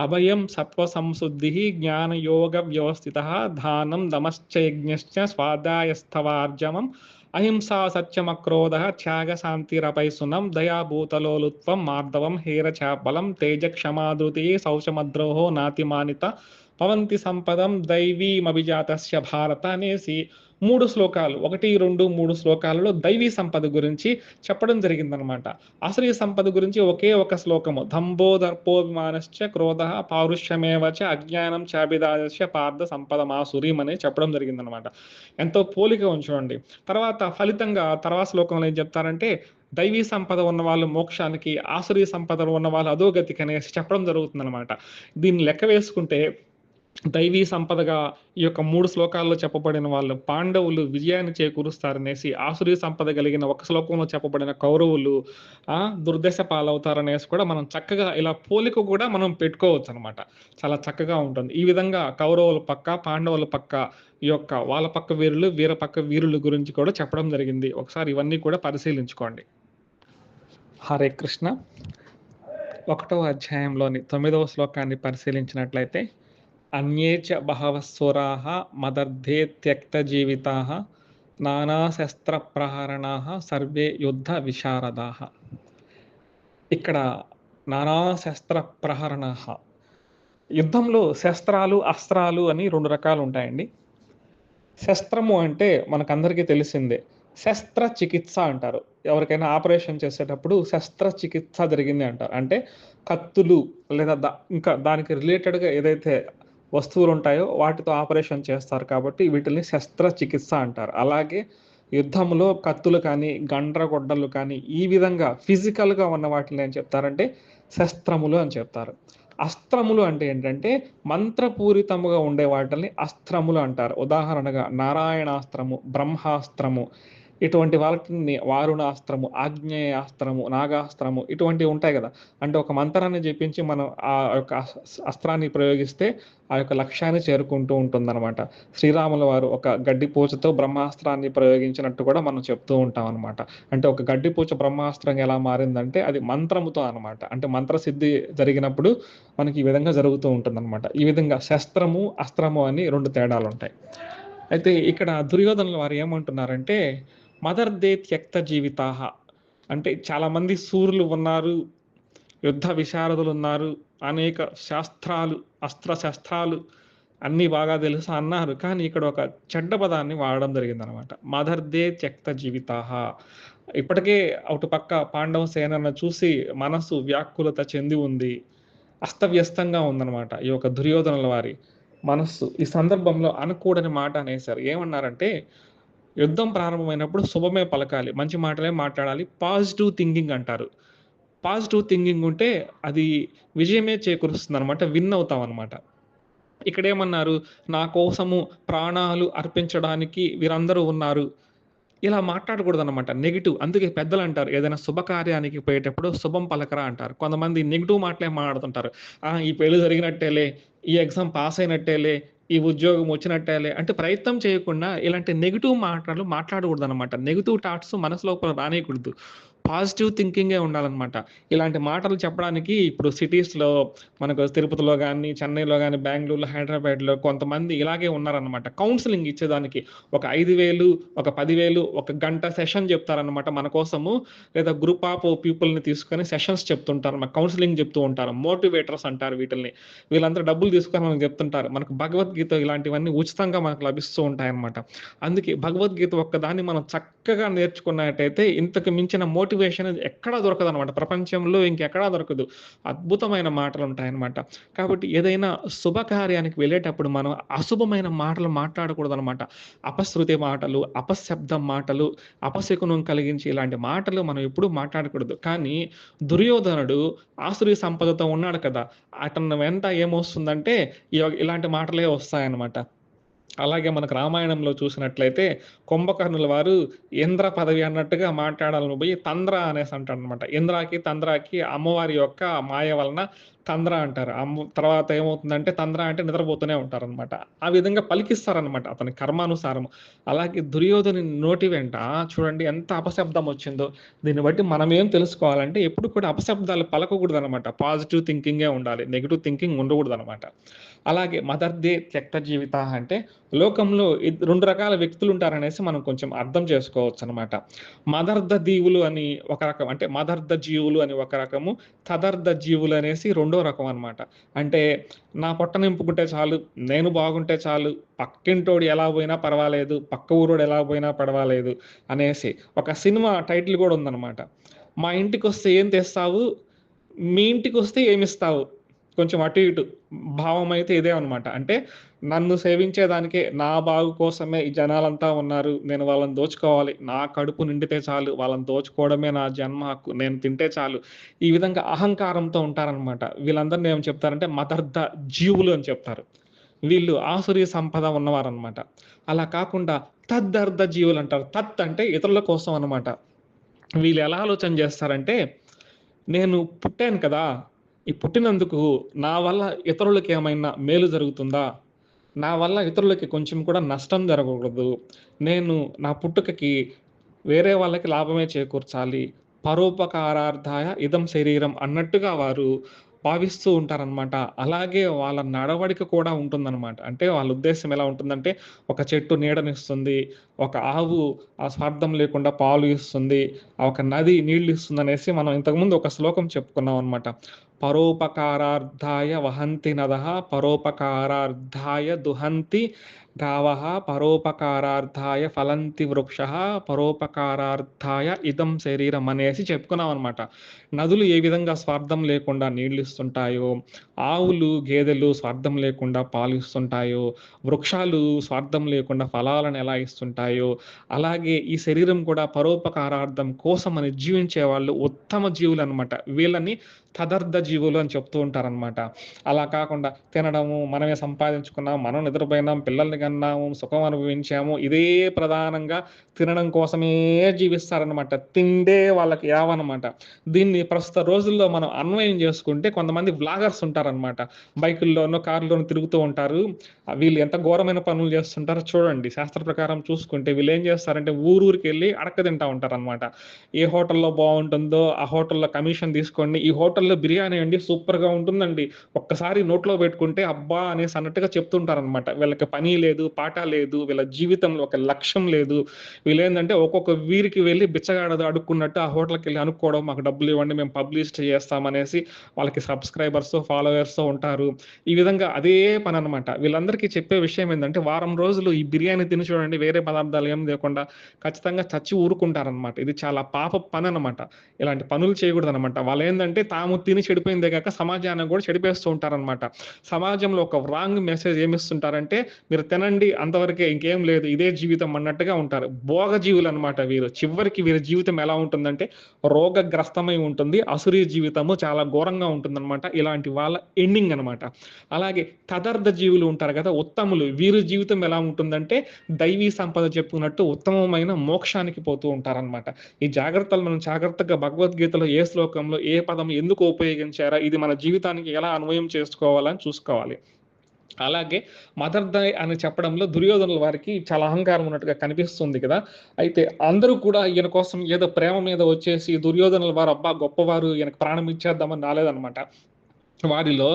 అభయం సత్వ సంశుద్ధి జ్ఞాన యోగ వ్యవస్థిత దానం దమశ్చయజ్ఞశ్చ స్వాధ్యాయస్థవార్జమం అహింసా సత్యమక్రోధ త్యాగ శాంతిరపైసునం దయాభూతలోలుత్వం మార్దవం హేరచాబలం తేజ క్షమాధృతి శౌచమద్రోహో నాతిమానిత పవంతి సంపదం దైవీమభిజాతస్య భారత అనేసి 3 శ్లోకాలు, 1, 2, 3 శ్లోకాలలో దైవీ సంపద గురించి చెప్పడం జరిగిందనమాట. అసలు సంపద గురించి ఒకే ఒక శ్లోకము, దంభోదర్పోభిమానశ్చ క్రోధ పౌరుషమేవచ అజ్ఞానం చాభిదాస్య పార్థ సంపదమాసురీం అని చెప్పడం జరిగిందనమాట. ఎంతో పోలిక ఉంచండి. తర్వాత ఫలితంగా తర్వాత శ్లోకంలో ఏం చెప్తారంటే, దైవీ సంపద ఉన్న వాళ్ళు మోక్షానికి, ఆసురీ సంపద ఉన్న వాళ్ళు అధోగతికి అనేసి చెప్పడం జరుగుతుందన్నమాట. దీన్ని లెక్క వేసుకుంటే దైవీ సంపదగా ఈ యొక్క 3 శ్లోకాల్లో చెప్పబడిన వాళ్ళు పాండవులు విజయాన్ని చేకూరుస్తారనేసి, ఆసురీ సంపద కలిగిన ఒక శ్లోకంలో చెప్పబడిన కౌరవులు దుర్దశ పాలవుతారనేసి కూడా మనం చక్కగా ఇలా పోలిక కూడా మనం పెట్టుకోవచ్చు అనమాట. చాలా చక్కగా ఉంటుంది. ఈ విధంగా కౌరవుల పక్క, పాండవుల పక్క, ఈ యొక్క వాళ్ళ పక్క వీరులు, వీర పక్క వీరుల గురించి కూడా చెప్పడం జరిగింది. ఒకసారి ఇవన్నీ కూడా పరిశీలించుకోండి. హరే కృష్ణ. 1వ అధ్యాయంలోని 9వ శ్లోకాన్ని పరిశీలించినట్లయితే, అన్యే చ బహవః సురాః మదర్థే త్యక్త జీవితాః నానాశస్త్ర ప్రహరణాః సర్వే యుద్ధ విశారదాః. ఇక్కడ నానాశస్త్ర ప్రహరణాః, యుద్ధంలో శస్త్రాలు, అస్త్రాలు అని 2 రకాలు ఉంటాయండి. శస్త్రము అంటే మనకందరికీ తెలిసిందే, శస్త్రచికిత్స అంటారు. ఎవరికైనా ఆపరేషన్ చేసేటప్పుడు శస్త్రచికిత్స జరిగింది అంటారు. అంటే కత్తులు లేదా ఇంకా దానికి రిలేటెడ్గా ఏదైతే వస్తువులు ఉంటాయో వాటితో ఆపరేషన్ చేస్తారు కాబట్టి వీటిని శస్త్రచికిత్స అంటారు. అలాగే యుద్ధంలో కత్తులు కానీ, గండ్రగొడ్డలు కానీ ఈ విధంగా ఫిజికల్గా ఉన్న వాటిని ఏం చెప్తారంటే శస్త్రములు అని చెప్తారు. అస్త్రములు అంటే ఏంటంటే మంత్రపూరితముగా ఉండే వాటిని అస్త్రములు అంటారు. ఉదాహరణగా నారాయణాస్త్రము, బ్రహ్మాస్త్రము, ఇటువంటి వాటిని వారుణాస్త్రము, ఆగ్నేయాస్త్రము, నాగాస్త్రము ఇటువంటివి ఉంటాయి కదా. అంటే ఒక మంత్రాన్ని జపించి మనం ఆ యొక్క అస్త్రాన్ని ప్రయోగిస్తే ఆ యొక్క లక్ష్యాన్ని చేరుకుంటూ ఉంటుందన్నమాట. శ్రీరాముల వారు ఒక గడ్డిపూచతో బ్రహ్మాస్త్రాన్ని ప్రయోగించినట్టు కూడా మనం చెప్తూ ఉంటాం అనమాట. అంటే ఒక గడ్డిపూచ బ్రహ్మాస్త్రం ఎలా మారిందంటే అది మంత్రముతో అనమాట. అంటే మంత్రసిద్ధి జరిగినప్పుడు మనకి ఈ విధంగా జరుగుతూ ఉంటుందన్నమాట. ఈ విధంగా శస్త్రము, అస్త్రము అని 2 తేడాలు ఉంటాయి. అయితే ఇక్కడ దుర్యోధనుల వారు ఏమంటున్నారంటే, మదర్దే త్యక్త జీవితాః అంటే చాలామంది సూర్యులు ఉన్నారు, యుద్ధ విశారదులు ఉన్నారు, అనేక శాస్త్రాలు, అస్త్ర శస్త్రాలు అన్నీ బాగా తెలుసు అన్నారు. కానీ ఇక్కడ ఒక చెడ్డ పదాన్ని వాడడం జరిగిందనమాట. మదర్దే త్యక్త జీవితాః. ఇప్పటికే అటుపక్క పాండవ సేనను చూసి మనసు వ్యాకులత చెంది ఉంది, అస్తవ్యస్తంగా ఉందన్నమాట ఈ యొక్క దుర్యోధనుల వారి మనస్సు. ఈ సందర్భంలో అనకూడని మాట అనేసారు. ఏమన్నారంటే, యుద్ధం ప్రారంభమైనప్పుడు శుభమే పలకాలి, మంచి మాటలే మాట్లాడాలి, పాజిటివ్ థింకింగ్ అంటారు. పాజిటివ్ థింకింగ్ ఉంటే అది విజయమే చేకూరుస్తుంది అనమాట, విన్ అవుతాం అనమాట. ఇక్కడ ఏమన్నారు, నా కోసము ప్రాణాలు అర్పించడానికి వీరందరూ ఉన్నారు, ఇలా మాట్లాడకూడదనమాట. నెగెటివ్. అందుకే పెద్దలంటారు ఏదైనా శుభకార్యానికి పోయేటప్పుడు శుభం పలకరా అంటారు. కొంతమంది నెగెటివ్ మాటలే మాట్లాడుతుంటారు. ఈ పెళ్లి జరిగినట్టేలే, ఈ ఎగ్జామ్ పాస్ అయినట్టేలే, ఈ ఉద్యోగం వచ్చినట్టేలే అంటే ప్రయత్నం చేయకుండా ఇలాంటి నెగెటివ్ మాటలు మాట్లాడకూడదనమాట. నెగెటివ్ థాట్స్ మనసు లోపల రానీయకూడదు. పాజిటివ్ థింకింగే ఉండాలనమాట. ఇలాంటి మాటలు చెప్పడానికి ఇప్పుడు సిటీస్‌లో మనకు తిరుపతిలో గాని, చెన్నైలో గాని, బెంగుళూరులో, హైదరాబాద్‌లో కొంతమంది ఇలాగే ఉన్నారనమాట. కౌన్సెలింగ్ ఇచ్చేదానికి ఒక 5,000 ఒక 10,000 ఒక గంట సెషన్ చెప్తారనమాట మన కోసము. లేదా గ్రూప్ ఆఫ్ పీపుల్‌ని తీసుకొని సెషన్స్ చెప్తుంటారు. కౌన్సెలింగ్ చెప్తూ ఉంటారు. మోటివేటర్స్ అంటారు వీటిల్ని. వీళ్ళందరూ డబ్బులు తీసుకొని మనకు చెప్తుంటారు. మనకు భగవద్గీత ఇలాంటివన్నీ ఉచితంగా మనకు లభిస్తూ ఉంటాయన్నమాట. అందుకే భగవద్గీత ఒక్కదాన్ని మనం చక్కగా నేర్చుకున్నట్టయితే ఇంతకు మించిన మోటివేషన్ ఎక్కడా దొరకదనమాట. ప్రపంచంలో ఇంకెక్కడా దొరకదు. అద్భుతమైన మాటలుంటాయన్నమాట. కాబట్టి ఏదైనా శుభకార్యానికి వెళ్ళేటప్పుడు మనం అశుభమైన మాటలు మాట్లాడకూడదనమాట. అపశృతి మాటలు, అపశబ్దం మాటలు, అపశకునం కలిగించే ఇలాంటి మాటలు మనం ఎప్పుడూ మాట్లాడకూడదు. కానీ దుర్యోధనుడు ఆసురీ సంపదతో ఉన్నాడు కదా! అతని వెంట ఏమొస్తుందంటే ఇలాంటి మాటలే వస్తాయన్నమాట. అలాగే మనకు రామాయణంలో చూసినట్లయితే కుంభకర్ణుల వారు ఇంద్ర పదవి అన్నట్టుగా మాట్లాడాలని పోయి తంద్ర అనేసి అంటాడనమాట. ఇంద్రాకి, తంద్రాకి అమ్మవారి యొక్క మాయ వలన తంద్ర అంటారు. తర్వాత ఏమవుతుందంటే తంద్ర అంటే నిద్రపోతూనే ఉంటారనమాట. ఆ విధంగా పలికిస్తారనమాట అతని కర్మానుసారం. అలాగే దుర్యోధనుని నోటి వెంట చూడండి ఎంత అపశబ్దం వచ్చిందో. దీన్ని బట్టి మనం ఏం తెలుసుకోవాలంటే ఎప్పుడు కూడా అపశబ్దాలు పలకకూడదనమాట. పాజిటివ్ థింకింగే ఉండాలి. నెగెటివ్ థింకింగ్ ఉండకూడదనమాట. అలాగే మదర్దే త్యక్త జీవిత అంటే లోకంలో 2 రకాల వ్యక్తులుంటారనేసి మనం కొంచెం అర్థం చేసుకోవచ్చనమాట. మదర్థ దీవులు అని ఒక రకం అంటే మదర్థ జీవులు అని ఒక రకము, తదర్థ జీవులు అనేసి రెండో రకం అనమాట. అంటే నా పొట్ట నింపుకుంటే చాలు, నేను బాగుంటే చాలు, పక్కింటోడు ఎలా పోయినా పర్వాలేదు, పక్క ఊరోడు ఎలా పోయినా పర్వాలేదు అనేసి ఒక సినిమా టైటిల్ గూడా ఉందనమాట. మా ఇంటికొస్తే ఏం తెస్తావు? మీ ఇంటికొస్తే ఏమిస్తావు? కొంచెం అటు ఇటు భావమైతే ఇదే అనమాట. అంటే నన్ను సేవించేదానికే, నా బాగు కోసమే ఈ జనాలంతా ఉన్నారు. నేను వాళ్ళని దోచుకోవాలి. నా కడుపు నిండితే చాలు. వాళ్ళని దోచుకోవడమే నా జన్మ హక్కు. నేను తింటే చాలు. ఈ విధంగా అహంకారంతో ఉంటారనమాట. వీళ్ళందరిని ఏం చెప్తారంటే మదర్థ జీవులు అని చెప్తారు. వీళ్ళు ఆసురీ సంపద ఉన్నవారనమాట. అలా కాకుండా తద్దర్థ జీవులంటారు. తత్ అంటే ఇతరుల కోసం అనమాట. వీళ్ళు ఎలా ఆలోచన జేస్తారంటే, నేను పుట్టాను కదా! ఈ పుట్టినందుకు నా వల్ల ఇతరులకేమైనా మేలు జరుగుతుందా? నా వల్ల ఇతరులకి కొంచెం కూడా నష్టం జరగకూడదు. నేను నా పుట్టుకకి వేరే వాళ్ళకి లాభమే చేకూర్చాలి. పరోపకారార్థాయ ఇదం శరీరం అన్నట్టుగా వారు భావిస్తూ ఉంటారనమాట. అలాగే వాళ్ళ నడవడిక కూడా ఉంటుందనమాట. అంటే వాళ్ళ ఉద్దేశ్యం ఎలా ఉంటుందంటే, ఒక చెట్టు నీడనిస్తుంది. ఒక ఆవు స్వార్థం లేకుండా పాలు ఇస్తుంది. ఒక నది నీళ్ళు ఇస్తుందనేసి మనం ఇంతకుముందు ఒక శ్లోకం చెప్పుకున్నాం అనమాట. పరోపకారార్థాయ వహంతి నదః పరోపకారార్థాయ దుహంతి గావః పరోపకారార్థాయ ఫలంతి వృక్షః పరోపకారార్థాయ ఇదం శరీరం అనేసి చెప్పుకున్నామనమాట. నదులు ఏ విధంగా స్వార్థం లేకుండా నీళ్ళిస్తుంటాయో, ఆవులు, గేదెలు స్వార్థం లేకుండా పాలు ఇస్తుంటాయో, వృక్షాలు స్వార్థం లేకుండా ఫలాలను ఎలా ఇస్తుంటాయో, అలాగే ఈ శరీరం కూడా పరోపకారార్థం కోసమని జీవించే వాళ్ళు ఉత్తమ జీవులనమాట. వీళ్ళని తదర్థ జీవులు అని చెప్తూ ఉంటారనమాట. అలా కాకుండా తినడము, మనమే సంపాదించుకున్నాం, మనం నిద్రపోయినాం, పిల్లల్ని కన్నాము, సుఖం అనుభవించాము. ఇదే ప్రధానంగా తినడం కోసమే జీవిస్తారనమాట. తిండే వాళ్ళకి యావనమాట. దీన్ని ప్రస్తుత రోజుల్లో మనం అన్వయం చేసుకుంటే కొంతమంది వ్లాగర్స్ ఉంటారనమాట. బైకుల్లోనో, కార్‌లోనో తిరుగుతూ ఉంటారు. వీళ్ళు ఎంత ఘోరమైన పనులు చేస్తుంటారో చూడండి. శాస్త్ర ప్రకారం చూసుకుంటే వీళ్ళేం చేస్తారంటే ఊరూరికెళ్ళి అడక్క తింటా ఉంటారనమాట. ఏ హోటల్‌లో బావుంటుందో ఆ హోటల్‌లో కమిషన్ తీసుకోండి. ఈ హోటల్‌లో బిర్యానీ అండి సూపర్‌గా ఉంటుందండి. ఒక్కసారి నోట్లో పెట్టుకుంటే అబ్బా! అనేసి అన్నట్టుగా చెప్తుంటారనమాట. వీళ్ళకి పని లేదు, పాట లేదు, వీళ్ళ జీవితంలో ఒక లక్ష్యం లేదు. వీళ్ళేందంటే ఒక్కొక్క వీరికి వెళ్లి బిచ్చగాడు అడుక్కున్నట్టు ఆ హోటల్‌కెళ్ళి అడుక్కోవడం, మాకు డబ్బులివ్వండి మేము పబ్లిసిటీ చేస్తామనేసి వాళ్ళకి సబ్‌స్క్రైబర్సో, ఫాలోవర్సో ఉంటారు. ఈ విధంగా అదే పననమాట. వీళ్ళందరికీ చెప్పే విషయం ఏందంటే వారం రోజులు ఈ బిర్యానీ తిని చూడండి వేరే పదార్థాలు ఏం లేకుండా ఖచ్చితంగా చచ్చి ఊరుకుంటారనమాట. ఇది చాలా పాపపు పననమాట. ఇలాంటి పనులు చేయకూడదనమాట. వాళ్ళేందంటే తాము తిని చెడిపోయిందే కాక సమాజాన్ని గూడా చెడిపేస్తూ ఉంటారనమాట. సమాజంలో ఒక రాంగ్ మెసేజ్ ఏమిస్తుంటారంటే మీరు తినండి తినండి అంతవరకే, ఇంకేం లేదు, ఇదే జీవితం అన్నట్టుగా ఉంటారు. భోగ జీవులు అనమాట వీరు. చివరికి వీరి జీవితం ఎలా ఉంటుందంటే రోగగ్రస్తమై ఉంటుంది. అసురీ జీవితము చాలా ఘోరంగా ఉంటుందన్నమాట. ఇలాంటి వాళ్ళ ఎండింగ్ అనమాట. అలాగే తదర్థ జీవులు ఉంటారు కదా, ఉత్తములు. వీరి జీవితం ఎలా ఉంటుందంటే దైవీ సంపద చెప్పుకున్నట్టు ఉత్తమమైన మోక్షానికి పోతూ ఉంటారనమాట. ఈ జాగ్రత్తలు మనం జాగ్రత్తగా భగవద్గీతలో ఏ శ్లోకంలో ఏ పదం ఎందుకు ఉపయోగించారా, ఇది మన జీవితానికి ఎలా అన్వయం చేసుకోవాలని చూసుకోవాలి. అలాగే మదర్‌దై అని చెప్పడంలో దుర్యోధనుల వారికి చాలా అహంకారం ఉన్నట్టుగా కనిపిస్తుంది కదా! అయితే అందరూ కూడా ఈయన కోసం ఏదో ప్రేమ మీద వచ్చేసి దుర్యోధనుల వారు అబ్బా! గొప్పవారు ఈయనకు ప్రాణం ఇచ్చేద్దామని రాలేదనమాట. వారిలో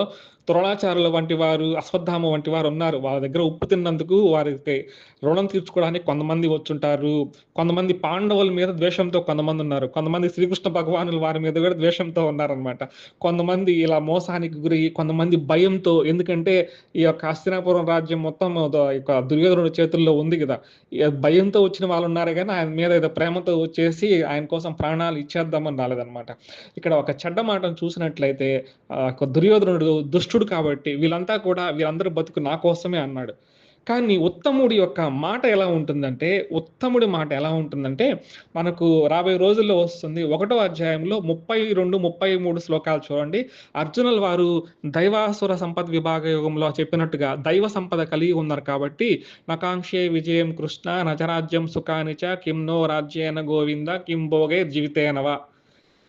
ద్రోణాచార్యుల వంటి వారు, అశ్వత్థామ వంటి వారున్నారు. వాళ్ళ దగ్గర ఉప్పు తిన్నందుకు వారికి రుణం తీర్చుకోవడానికి కొంతమంది వచ్చుంటారు. కొంతమంది పాండవుల మీద ద్వేషంతో కొంతమందున్నారు. కొంతమంది శ్రీకృష్ణ భగవానుల వారి మీద కూడా ద్వేషంతో ఉన్నారనమాట. కొంతమంది ఇలా మోసానికి గురయ్యి, కొంతమంది భయంతో, ఎందుకంటే ఈ యొక్క హస్తినాపురం రాజ్యం మొత్తం ఈ యొక్క దుర్యోధనుడి చేతుల్లో ఉంది గదా! భయంతో వచ్చిన వాళ్ళున్నారు గానీ, ఆయన మీద ఏదో ప్రేమతో వచ్చేసి ఆయన కోసం ప్రాణాలు ఇచ్చేద్దామని రాలేదనమాట. ఇక్కడ ఒక చెడ్డ మాటను చూసినట్లయితే దుర్యోధనుడు దుష్టుడు కాబట్టి వీళ్ళందరూ బతుకు నా కోసమే అన్నాడు. కానీ ఉత్తముడి మాట ఎలా ఉంటుందంటే మనకు రాబోయే రోజుల్లో వస్తుంది. 1వ అధ్యాయంలో 32, 33 శ్లోకాలు చూడండి. అర్జునుల వారు దైవాసుర సంపద్ విభాగ యోగంలో చెప్పినట్టుగా దైవ సంపద కలిగి ఉన్నారు కాబట్టి నకాంక్షే విజయం కృష్ణ నచరాజ్యం సుఖాని చ కిం నో రాజ్యేన గోవింద కిం భోగే జీవితేనవ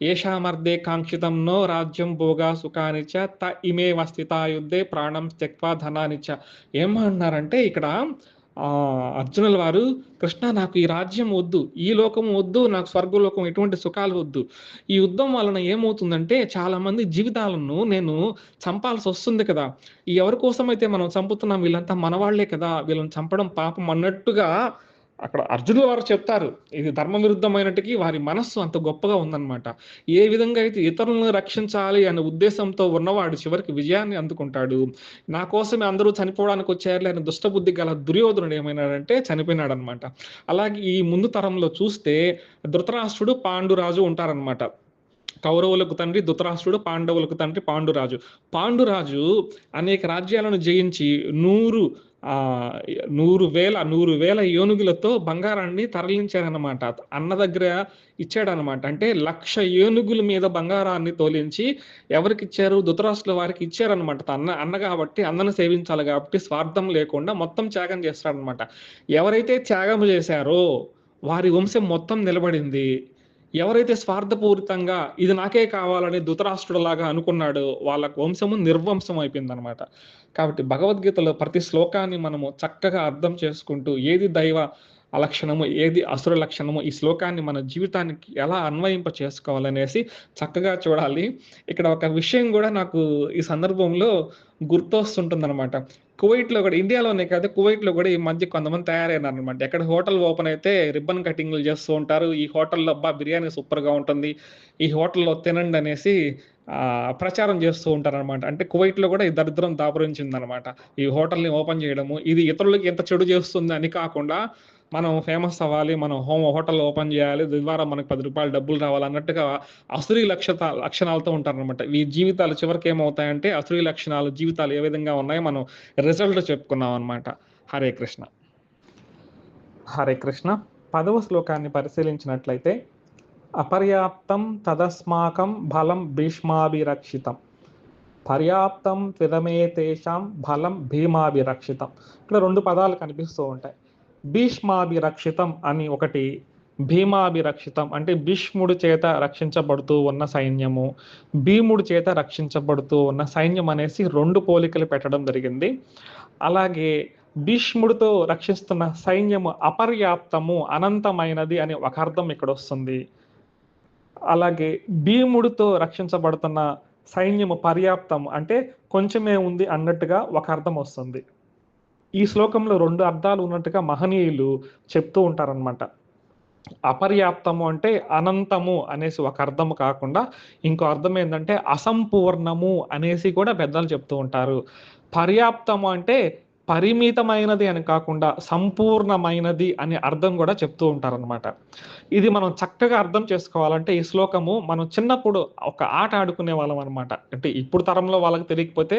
ఏషామర్దే కాంక్షితం నో రాజ్యం భోగా సుఖాని చ త ఇమేవ స్థితా యుద్ధే ప్రాణం త్యక్త్వా ధనాని చ. ఏమంటున్నారంటే ఇక్కడ అర్జునుల వారు, కృష్ణ నాకు ఈ రాజ్యం వద్దు, ఈ లోకం వద్దు, నాకు స్వర్గలోకం ఎటువంటి సుఖాలు వద్దు. ఈ యుద్ధం వలన ఏమవుతుందంటే చాలా మంది జీవితాలను నేను చంపాల్సి వస్తుంది కదా! ఎవరి కోసమైతే మనం చంపుతున్నాం, వీళ్ళంతా మనవాళ్లే కదా, వీళ్ళని చంపడం పాపం అన్నట్టుగా అక్కడ అర్జునుల వారు చెప్తారు. ఇది ధర్మ విరుద్ధమైనటికి వారి మనస్సు అంత గొప్పగా ఉందన్నమాట. ఏ విధంగా అయితే ఇతరులను రక్షించాలి అనే ఉద్దేశంతో ఉన్నవాడు చివరికి విజయాన్ని అందుకుంటాడు. నా కోసమే అందరూ చనిపోవడానికి వచ్చారులే అని దుష్టబుద్ధి గల దుర్యోధనుడు ఏమైనాడంటే చనిపోయినాడనమాట. అలాగే ఈ ముందు తరంలో చూస్తే ధృతరాష్ట్రుడు, పాండురాజు ఉంటారనమాట. కౌరవులకు తండ్రి ధృతరాష్ట్రుడు, పాండవులకు తండ్రి పాండురాజు. పాండురాజు అనేక రాజ్యాలను జయించి 100,000 ఏనుగులతో బంగారాన్ని తరలించారనమాట. అన్న దగ్గర ఇచ్చాడనమాట. అంటే 1,00,000 ఏనుగుల మీద బంగారాన్ని తోలించి ఎవరికిచ్చారు? ధృతరాష్ట్రుల వారికి ఇచ్చారనమాట. అన్న కాబట్టి అన్నను సేవించాలి కాబట్టి స్వార్థం లేకుండా మొత్తం త్యాగం చేస్తాడనమాట. ఎవరైతే త్యాగం చేశారో వారి వంశం మొత్తం నిలబడింది. ఎవరైతే స్వార్థపూరితంగా ఇది నాకే కావాలని ధృతరాష్ట్రుడిలాగా అనుకున్నాడో వాళ్ళ వంశము నిర్వంశం అయిపోయిందనమాట. కాబట్టి భగవద్గీతలో ప్రతి శ్లోకాన్ని మనము చక్కగా అర్థం చేసుకుంటూ ఏది దైవ లక్షణము, ఏది అసుర లక్షణము, ఈ శ్లోకాన్ని మన జీవితానికి ఎలా అన్వయింప చేసుకోవాలనేసి చక్కగా చూడాలి. ఇక్కడ ఒక విషయం కూడా నాకు ఈ సందర్భంలో గుర్తొస్తుంటుందనమాట. కువైట్‌లో కూడా, ఇండియాలోనే కాదు, కువైట్‌లో కూడా ఈ మధ్య కొంతమంది తయారైనారనమాట. ఎక్కడ హోటల్ ఓపెన్ అయితే రిబ్బన్ కటింగ్‌లు చేస్తూ ఉంటారు. ఈ హోటల్‌లో అబ్బా! బిర్యానీ సూపర్‌గా ఉంటుంది, ఈ హోటల్‌లో తినండి అనేసి ప్రచారం చేస్తూ ఉంటారనమాట. అంటే కువైట్‌లో కూడా ఈ దరిద్రం దాపురించిందనమాట. ఈ హోటల్‌ని ఓపెన్ చేయడము, ఇది ఇతరులకి ఎంత చెడు చేస్తుంది అని కాకుండా మనం ఫేమస్ అవ్వాలి, మనం హోటల్ ఓపెన్ చేయాలి, ద్వారా మనకు ₹10 డబ్బులు రావాలన్నట్టుగా అసురీ లక్షణాలతో ఉంటారనమాట. ఈ జీవితాలు చివరికి ఏమవుతాయంటే అసురీ లక్షణాలు జీవితాలు ఏ విధంగా ఉన్నాయో మనం రిజల్ట్ చెప్పుకున్నాం అనమాట. హరే కృష్ణ. హరే కృష్ణ. 10వ శ్లోకాన్ని పరిశీలించినట్లయితే అపర్యాప్తం తదస్మాకం బలం భీష్మాభిరక్షితం, పర్యాప్తం త్విదమే తేషాం బలం భీమాభిరక్షితం. ఇక్కడ 2 పదాలు కనిపిస్తూ ఉంటాయి. భీష్మాభిరక్షితం అని ఒకటి, భీమాభిరక్షితం అంటే భీష్ముడి చేత రక్షించబడుతూ ఉన్న సైన్యము, భీముడి చేత రక్షించబడుతూ ఉన్న సైన్యం అనేసి 2 పోలికలు పెట్టడం జరిగింది. అలాగే భీష్ముడితో రక్షిస్తున్న సైన్యము అపర్యాప్తము, అనంతమైనది అని ఒక అర్థం ఇక్కడ వస్తుంది. అలాగే భీముడితో రక్షించబడుతున్న సైన్యము పర్యాప్తం అంటే కొంచెమే ఉంది అన్నట్టుగా ఒక అర్థం వస్తుంది. ఈ శ్లోకంలో 2 అర్థాలు ఉన్నట్టుగా మహనీయులు చెప్తూ ఉంటారనమాట. అపర్యాప్తము అంటే అనంతము అనేసి ఒక అర్థము కాకుండా ఇంకో అర్థం ఏంటంటే అసంపూర్ణము అనేసి కూడా పెద్దలు చెప్తూ ఉంటారు. పర్యాప్తము అంటే పరిమితమైనది అని కాకుండా సంపూర్ణమైనది అనే అర్థం కూడా చెప్తూ ఉంటారనమాట. ఇది మనం చక్కగా అర్థం చేసుకోవాలంటే ఈ శ్లోకము మనం చిన్నప్పుడు ఒక ఆట ఆడుకునే వాళ్ళం అనమాట. అంటే ఇప్పుడు తరంలో వాళ్ళకి తెలియకపోతే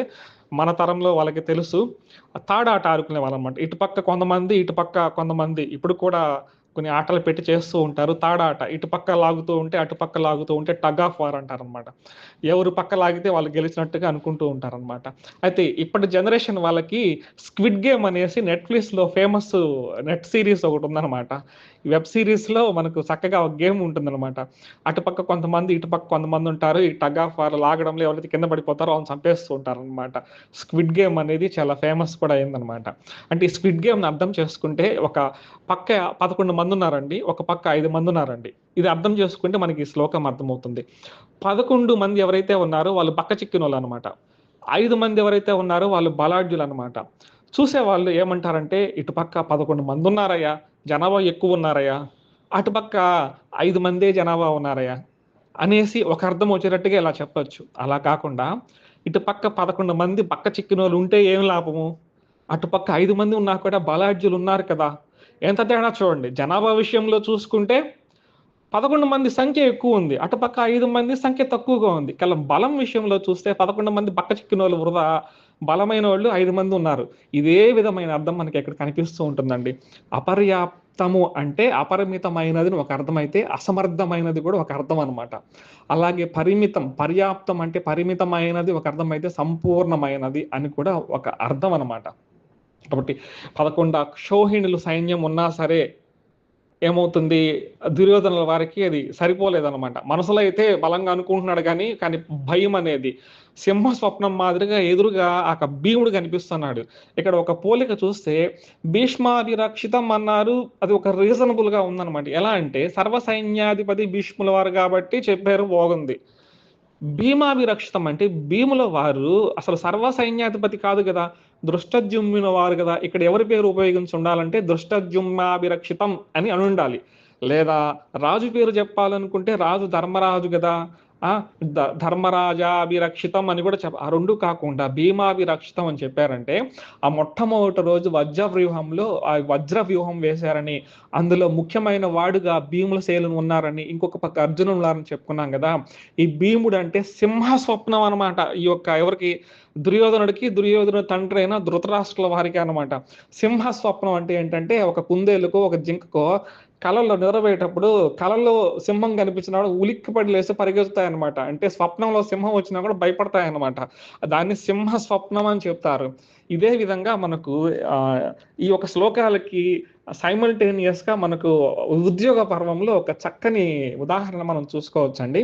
మన తరంలో వాళ్ళకి తెలుసు. తాడాట ఆడుకునే వాళ్ళం అనమాట. ఇటుపక్క కొంతమంది, ఇటుపక్క కొంతమంది ఇప్పుడు కూడా కొన్ని ఆటలు పెట్టి చేస్తూ ఉంటారు. తాడాట ఇటుపక్క లాగుతూ ఉంటే, అటుపక్క లాగుతూ ఉంటే టగ్ ఆఫ్ వార్ అంటారనమాట. ఎవరు పక్క లాగితే వాళ్ళు గెలిచినట్టుగా అనుకుంటూ ఉంటారనమాట. అయితే ఇప్పటి జనరేషన్ వాళ్ళకి స్క్విడ్ గేమ్ అనేసి నెట్‌ఫ్లిక్స్‌లో ఫేమస్ నెట్ సీరీస్ ఒకటుందనమాట. ఈ వెబ్ సీరీస్‌లో మనకు చక్కగా ఒక గేమ్ ఉంటుందనమాట. అటుపక్క కొంతమంది, ఇటుపక్క కొంతమందుంటారు. ఈ టగ్ ఆఫ్ వార్ లాగడంలో ఎవరైతే కింద పడిపోతారో వాళ్ళని చంపేస్తూ ఉంటారనమాట. స్క్విడ్ గేమ్ అనేది చాలా ఫేమస్ కూడా అయిందనమాట. అంటే ఈ స్క్విడ్ గేమ్‌ని అర్థం చేసుకుంటే ఒక పక్క 11 మందున్నారండి. ఒక పక్క 5 మందున్నారండి. ఇది అర్థం చేసుకుంటే మనకి ఈ శ్లోకం అర్థమవుతుంది. 11 మంది ఎవరైతే ఉన్నారో వాళ్ళు బక్క చిక్కినోళ్ళనమాట. 5 మంది ఎవరైతే ఉన్నారో వాళ్ళు బలాఢ్యులనమాట. చూసేవాళ్ళు ఏమంటారంటే, "ఇటుపక్క 11 మందున్నారయ్యా, జనాభా ఎక్కువున్నారయ్యా. అటుపక్క 5 మందే జనాభా ఉన్నారయ్యా" అనేసి ఒక అర్థం వచ్చేటట్టుగా ఇలా చెప్పొచ్చు. అలా కాకుండా, ఇటుపక్క 11 మంది బక్క చిక్కినోళ్ళు ఉంటే ఏం లాభము? అటుపక్క 5 మంది ఉన్నా కూడా బలాఢ్యులున్నారు కదా! ఎంత తేడా చూడండి. జనాభా విషయంలో చూసుకుంటే 11 మంది సంఖ్య ఎక్కువుంది. అటుపక్క 5 మంది సంఖ్య తక్కువగా ఉంది. బలం విషయంలో చూస్తే 11 మంది బక్క చిక్కినోళ్ళు వృధా. బలమైనోళ్ళు 5 మంది ఉన్నారు. ఇదే విధమైన అర్థం మనకి ఇక్కడ కనిపిస్తూ ఉంటుందండి. అపర్యాప్తము అంటే అపరిమితమైనదని ఒక అర్థమైతే, అసమర్థమైనది కూడా ఒక అర్థం అన్నమాట. అలాగే పరిమితం, పర్యాప్తం అంటే పరిమితమైనది ఒక అర్థమైతే, సంపూర్ణమైనది అని కూడా ఒక అర్థం అన్నమాట. కాబట్టి 11 అక్షౌహిణులు సైన్యం ఉన్నా సరే ఏమవుతుంది? దుర్యోధనుల వారికి అది సరిపోలేదనమాట. మనసులో అయితే బలంగా అనుకుంటున్నాడు గానీ, కానీ భయమనేది సింహ స్వప్నం మాదిరిగా ఎదురుగా భీముడు కనిపిస్తున్నాడు. ఇక్కడ ఒక పోలిక చూస్తే భీష్మాభిరక్షితం అన్నారు. అది ఒక రీజనబుల్‌గా ఉందనమాట. ఎలా అంటే సర్వ సైన్యాధిపతి భీష్ముల వారు కాబట్టి చెప్పారు బాగుంది. భీమాభిరక్షితం అంటే భీముల వారు అసలు సర్వ సైన్యాధిపతి కాదు గదా! దృష్టద్యుమ్నుల వారు గదా! ఇక్కడ ఎవరి పేరు ఉపయోగించి ఉండాలంటే దృష్టద్యుమ్నాభిరక్షితం అని అనుండాలి. లేదా రాజు పేరు జెప్పాలనుకుంటే రాజు ధర్మరాజు గదా! ఆ! ధర్మరాజాభిరక్షితం అని గూడా ఆ 2 కాకుండా భీమాభిరక్షితం అని చెప్పారంటే, ఆ మొట్టమొదటి రోజు వజ్రవ్యూహంలో వజ్ర వ్యూహం వేశారని, అందులో ముఖ్యమైన వాడుగా భీముల సేనులు ఉన్నారని, ఇంకొక పక్క అర్జునులు ఉన్నారని చెప్పుకున్నాం గదా! ఈ భీముడు అంటే సింహ స్వప్నం అనమాట. ఈ యొక్క ఎవరికి దుర్యోధనుడికి, దుర్యోధనుడి తండ్రి అయిన ధృతరాష్ట్రుల వారికి అనమాట. సింహ స్వప్నం అంటే ఏంటంటే, ఒక కుందేలుకో, ఒక జింకకో కలలో నిద్రపోయేటప్పుడు కలలో సింహం కనిపించినప్పుడు ఉలిక్కిపడి లేసి పరిగెత్తుతాయన్నమాట. అంటే స్వప్నంలో సింహం వచ్చినా కూడా భయపడతాయన్నమాట. దాన్ని సింహ స్వప్నం అని చెప్తారు. ఇదే విధంగా మనకు ఈ యొక్క శ్లోకాలకి సైమల్టేనియస్‌గా మనకు ఉద్యోగ పర్వంలో ఒక చక్కని ఉదాహరణ మనం చూసుకోవచ్చండి.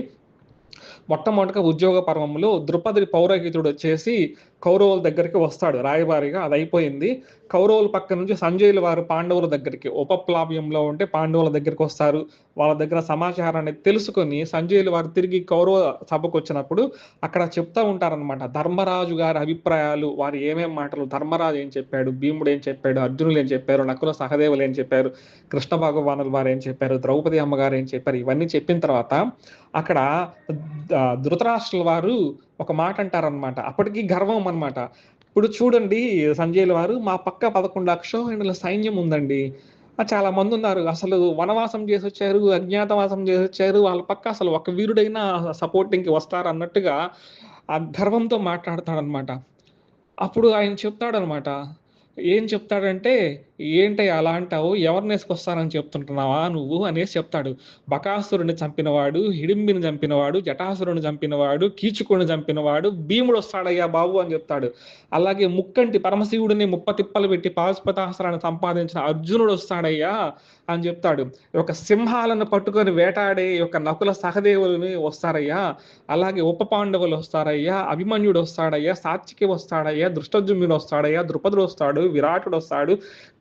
మొట్టమొదటగా ఉద్యోగ పర్వంలో ద్రుపది పౌరోహితుడొచ్చేసి కౌరవుల దగ్గరికి వస్తాడు రాయబారిగా. అదయిపోయింది. కౌరవుల పక్క నుంచి సంజయుల వారు పాండవుల దగ్గరికి ఉపప్లావ్యంలో ఉంటే పాండవుల దగ్గరికొస్తారు. వాళ్ళ దగ్గర సమాచారాన్ని తెలుసుకొని సంజయుల వారు తిరిగి కౌరవ సభకొచ్చినప్పుడు అక్కడ చెప్తా ఉంటారనమాట. ధర్మరాజు గారి అభిప్రాయాలు, వారు ఏమేం మాటలు ధర్మరాజు ఏం చెప్పాడు, భీముడు ఏం చెప్పాడు, అర్జునులు ఏం చెప్పారు, నకుల సహదేవులు ఏం చెప్పారు, కృష్ణ భగవానుల వారు ఏం చెప్పారు, ద్రౌపది అమ్మగారు ఏం చెప్పారు, ఇవన్నీ చెప్పిన తర్వాత అక్కడ ధృతరాష్ట్రుల వారు ఒక మాట అంటారనమాట. అప్పటికి గర్వం అనమాట. ఇప్పుడు చూడండి సంజయుల వారు, మా పక్క 11 అక్షౌహిణుల సైన్యం ఉందండి. చాలా మందున్నారు. అసలు వనవాసం జేసొచ్చారు, అజ్ఞాతవాసం జేసొచ్చారు. వాళ్ళ పక్క అసలు ఒక వీరుడైనా సపోర్టింగ్‌కి వస్తారన్నట్టుగా ఆ గర్వంతో మాట్లాడతాడనమాట. అప్పుడు ఆయన చెప్తాడనమాట. ఏం చెప్తాడంటే, "ఏంటయ్యా అలా అంటావు? ఎవరినేసుకొస్తానని చెప్తుంటున్నావా నువ్వు?" అనేసి చెప్తాడు. బకాసురుడిని చంపినవాడు, హిడింబిని చంపినవాడు, జటాసురుడిని చంపినవాడు, కీచకుడిని చంపినవాడు భీముడొస్తాడయ్యా బాబు అని చెప్తాడు. అలాగే ముక్కంటి పరమశివుడిని ముప్పతిప్పలు పెట్టి పాశుపతాస్త్రాన్ని సంపాదించిన అర్జునుడొస్తాడయ్యా అని చెప్తాడు. ఒక సింహాలను పట్టుకొని వేటాడే యొక్క నకుల సహదేవులని వస్తారయ్యా. అలాగే ఉప పాండవులొస్తారయ్యా, అభిమన్యుడొస్తాడయ్యా, సాత్యకి వస్తాడయ్యా, దృష్టద్యుమ్నుడొస్తాడయ్యా, ద్రుపదుడొస్తాడు, విరాటుడొస్తాడు,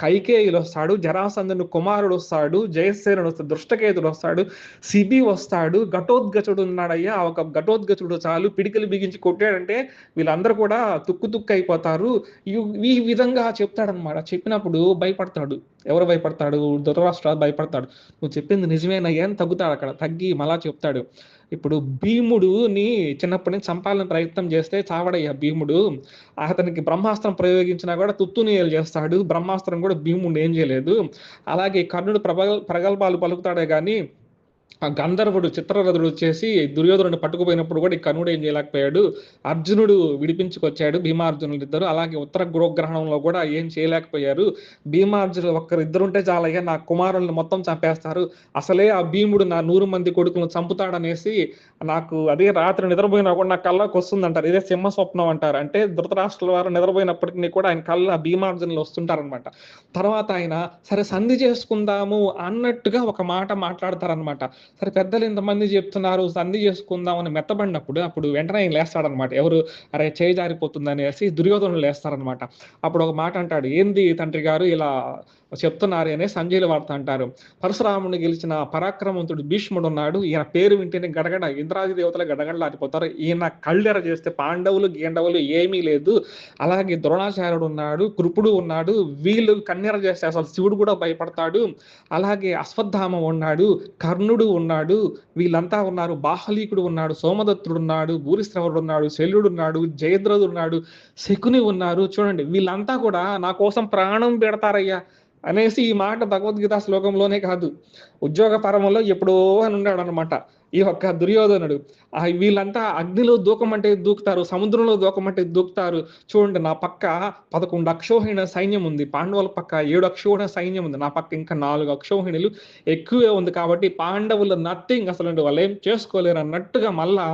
కైకేయులొస్తాడు, జరాసంధుని కుమారుడొస్తాడు, జయసేనుడొస్తాడు, దృష్టకేతుడొస్తాడు, శిబి వస్తాడు, ఘటోత్కచుడున్నాడయ్యా. ఆ ఒక ఘటోత్కచుడు చాలు పిడికిలి బిగించి కొట్టాడంటే వీళ్ళందరూ కూడా తుక్కు తుక్కు అయిపోతారు. ఈ ఈ విధంగా చెప్తాడనమాట. చెప్పినప్పుడు భయపడతాడు. ఎవరు భయపడతాడు? ధృతరాష్ట్ర భయపడతాడు. "నువ్వు చెప్పింది నిజమేనయ్యా" అని తగ్గుతాడక్కడ. తగ్గి మళ్ళా చెప్తాడు. ఇప్పుడు భీముడుని చిన్నప్పటి నుంచి చంపాలని ప్రయత్నం చేస్తే చావడయ్యా భీముడు. అతనికి బ్రహ్మాస్త్రం ప్రయోగించినా కూడా తుత్తునియలు చేస్తాడు. బ్రహ్మాస్త్రం కూడా భీముడిని ఏం చేయలేదు. అలాగే కర్ణుడు ప్రగల్భాలు పలుకుతాడే గాని ఆ గంధర్వుడు చిత్రరథుడు వచ్చేసి దుర్యోధనుడిని పట్టుకుపోయినప్పుడు కూడా ఈ కర్ణుడు ఏం చేయలేకపోయాడు. అర్జునుడు విడిపించుకొచ్చాడు భీమార్జునులు ఇద్దరు. అలాగే ఉత్తర గోగ్రహణంలో కూడా ఏం చేయలేకపోయారు. భీమార్జునులు ఒక్కరిద్దరుంటే చాలయ్యా నా కుమారుల్ని మొత్తం చంపేస్తారు. అసలే ఆ భీముడు నా 100 మంది కొడుకులను చంపుతాడనేసి నాకు అదే రాత్రి నిద్రపోయినా కూడా నా కళ్ళకి వస్తుందంటారు. ఇదే సింహ స్వప్నం అంటారు. అంటే ధృతరాష్ట్రుల వారు నిద్రపోయినప్పటికీ కూడా ఆయన కళ్ళ భీమార్జునులు వస్తుంటారనమాట. తర్వాత ఆయన సరే సంధి చేసుకుందాము అన్నట్టుగా ఒక మాట మాట్లాడతారనమాట. సరే పెద్దలు ఇంతమంది చెప్తున్నారు సంధి చేసుకుందాం అని మెత్తబడినప్పుడు అప్పుడు వెంటనే ఆయన లేస్తాడనమాట. ఎవరు అరే చేయి జారిపోతుంది అనేసి దుర్యోధనులు లేస్తారనమాట. అప్పుడు ఒక మాట అంటాడు, ఏంది తండ్రి గారు ఇలా చెప్తున్నారు అనే సంజయుల వార్త అంటారు. పరశురాముని గెలిచిన పరాక్రమవంతుడు భీష్ముడు ఉన్నాడు. ఈయన పేరు వింటేనే గడగడ ఇంద్రాది దేవతలు గడగడలాడిపోతారు. ఈయన కళ్ళెర చేస్తే పాండవులు గేండవులు ఏమీ లేదు. అలాగే ద్రోణాచార్యుడు ఉన్నాడు, కృపుడు ఉన్నాడు. వీళ్ళు కన్నెర చేస్తే అసలు శివుడు కూడా భయపడతాడు. అలాగే అశ్వత్థామ ఉన్నాడు, కర్ణుడు ఉన్నాడు, వీళ్ళంతా ఉన్నారు. బాహలీకుడు ఉన్నాడు, సోమదత్తుడు ఉన్నాడు, భూరిశ్రవుడు ఉన్నాడు, శల్యుడు ఉన్నాడు, జయద్రథుడు ఉన్నాడు, శకుని ఉన్నారు. చూడండి వీళ్ళంతా కూడా నా కోసం ప్రాణం పెడతారయ్యా అనేసి ఈ మాట భగవద్గీత శ్లోకంలోనే కాదు, ఉద్యోగ పరమంలో ఎప్పుడో అని ఉన్నాడు అనమాట ఈ యొక్క దుర్యోధనుడు. వీళ్ళంతా అగ్నిలో దూకమంటే దూకుతారు, సముద్రంలో దూకమంటే దూకుతారు. చూడండి నా పక్క 11 అక్షోహిణ సైన్యం ఉంది, పాండవుల పక్క 7 అక్షోహిణ సైన్యం ఉంది, నా పక్క ఇంకా 4 అక్షోహిణులు ఎక్కువే ఉంది. కాబట్టి పాండవులు నథింగ్, అసలు వాళ్ళు ఏం చేసుకోలేరు అన్నట్టుగా మళ్ళా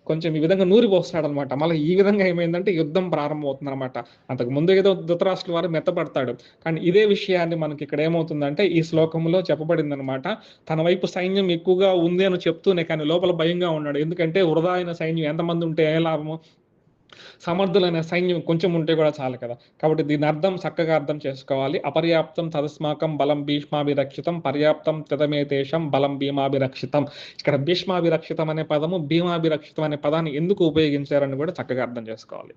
కొంచెం ఈ విధంగా నూరిపోస్తాడు అనమాట. మళ్ళీ ఈ విధంగా ఏమైందంటే యుద్ధం ప్రారంభమవుతుంది అనమాట. అంతకు ముందు ఏదో ధృతరాష్ట్రుల వారు మెత్తపడతాడు. కానీ ఇదే విషయాన్ని మనకి ఇక్కడ ఏమవుతుందంటే ఈ శ్లోకంలో చెప్పబడింది అనమాట. తన వైపు సైన్యం ఎక్కువగా ఉంది అని చెప్తూనే కానీ లోపల భయంగా ఉన్నాడు. ఎందుకంటే వృధా అయిన సైన్యం ఎంతమంది ఉంటే ఏ లాభము, సమర్థులైన సైన్యం కొంచెం ఉంటే కూడా చాలు కదా. కాబట్టి దీని అర్థం చక్కగా అర్థం చేసుకోవాలి. అపర్యాప్తం తదస్మాకం బలం భీష్మాభిరక్షితం, పర్యాప్తం తదమేతేషం బలం భీమాభిరక్షితం. ఇక్కడ భీష్మాభిరక్షితం అనే పదము భీమాభిరక్షితం అనే పదాన్ని ఎందుకు ఉపయోగించారని కూడా చక్కగా అర్థం చేసుకోవాలి.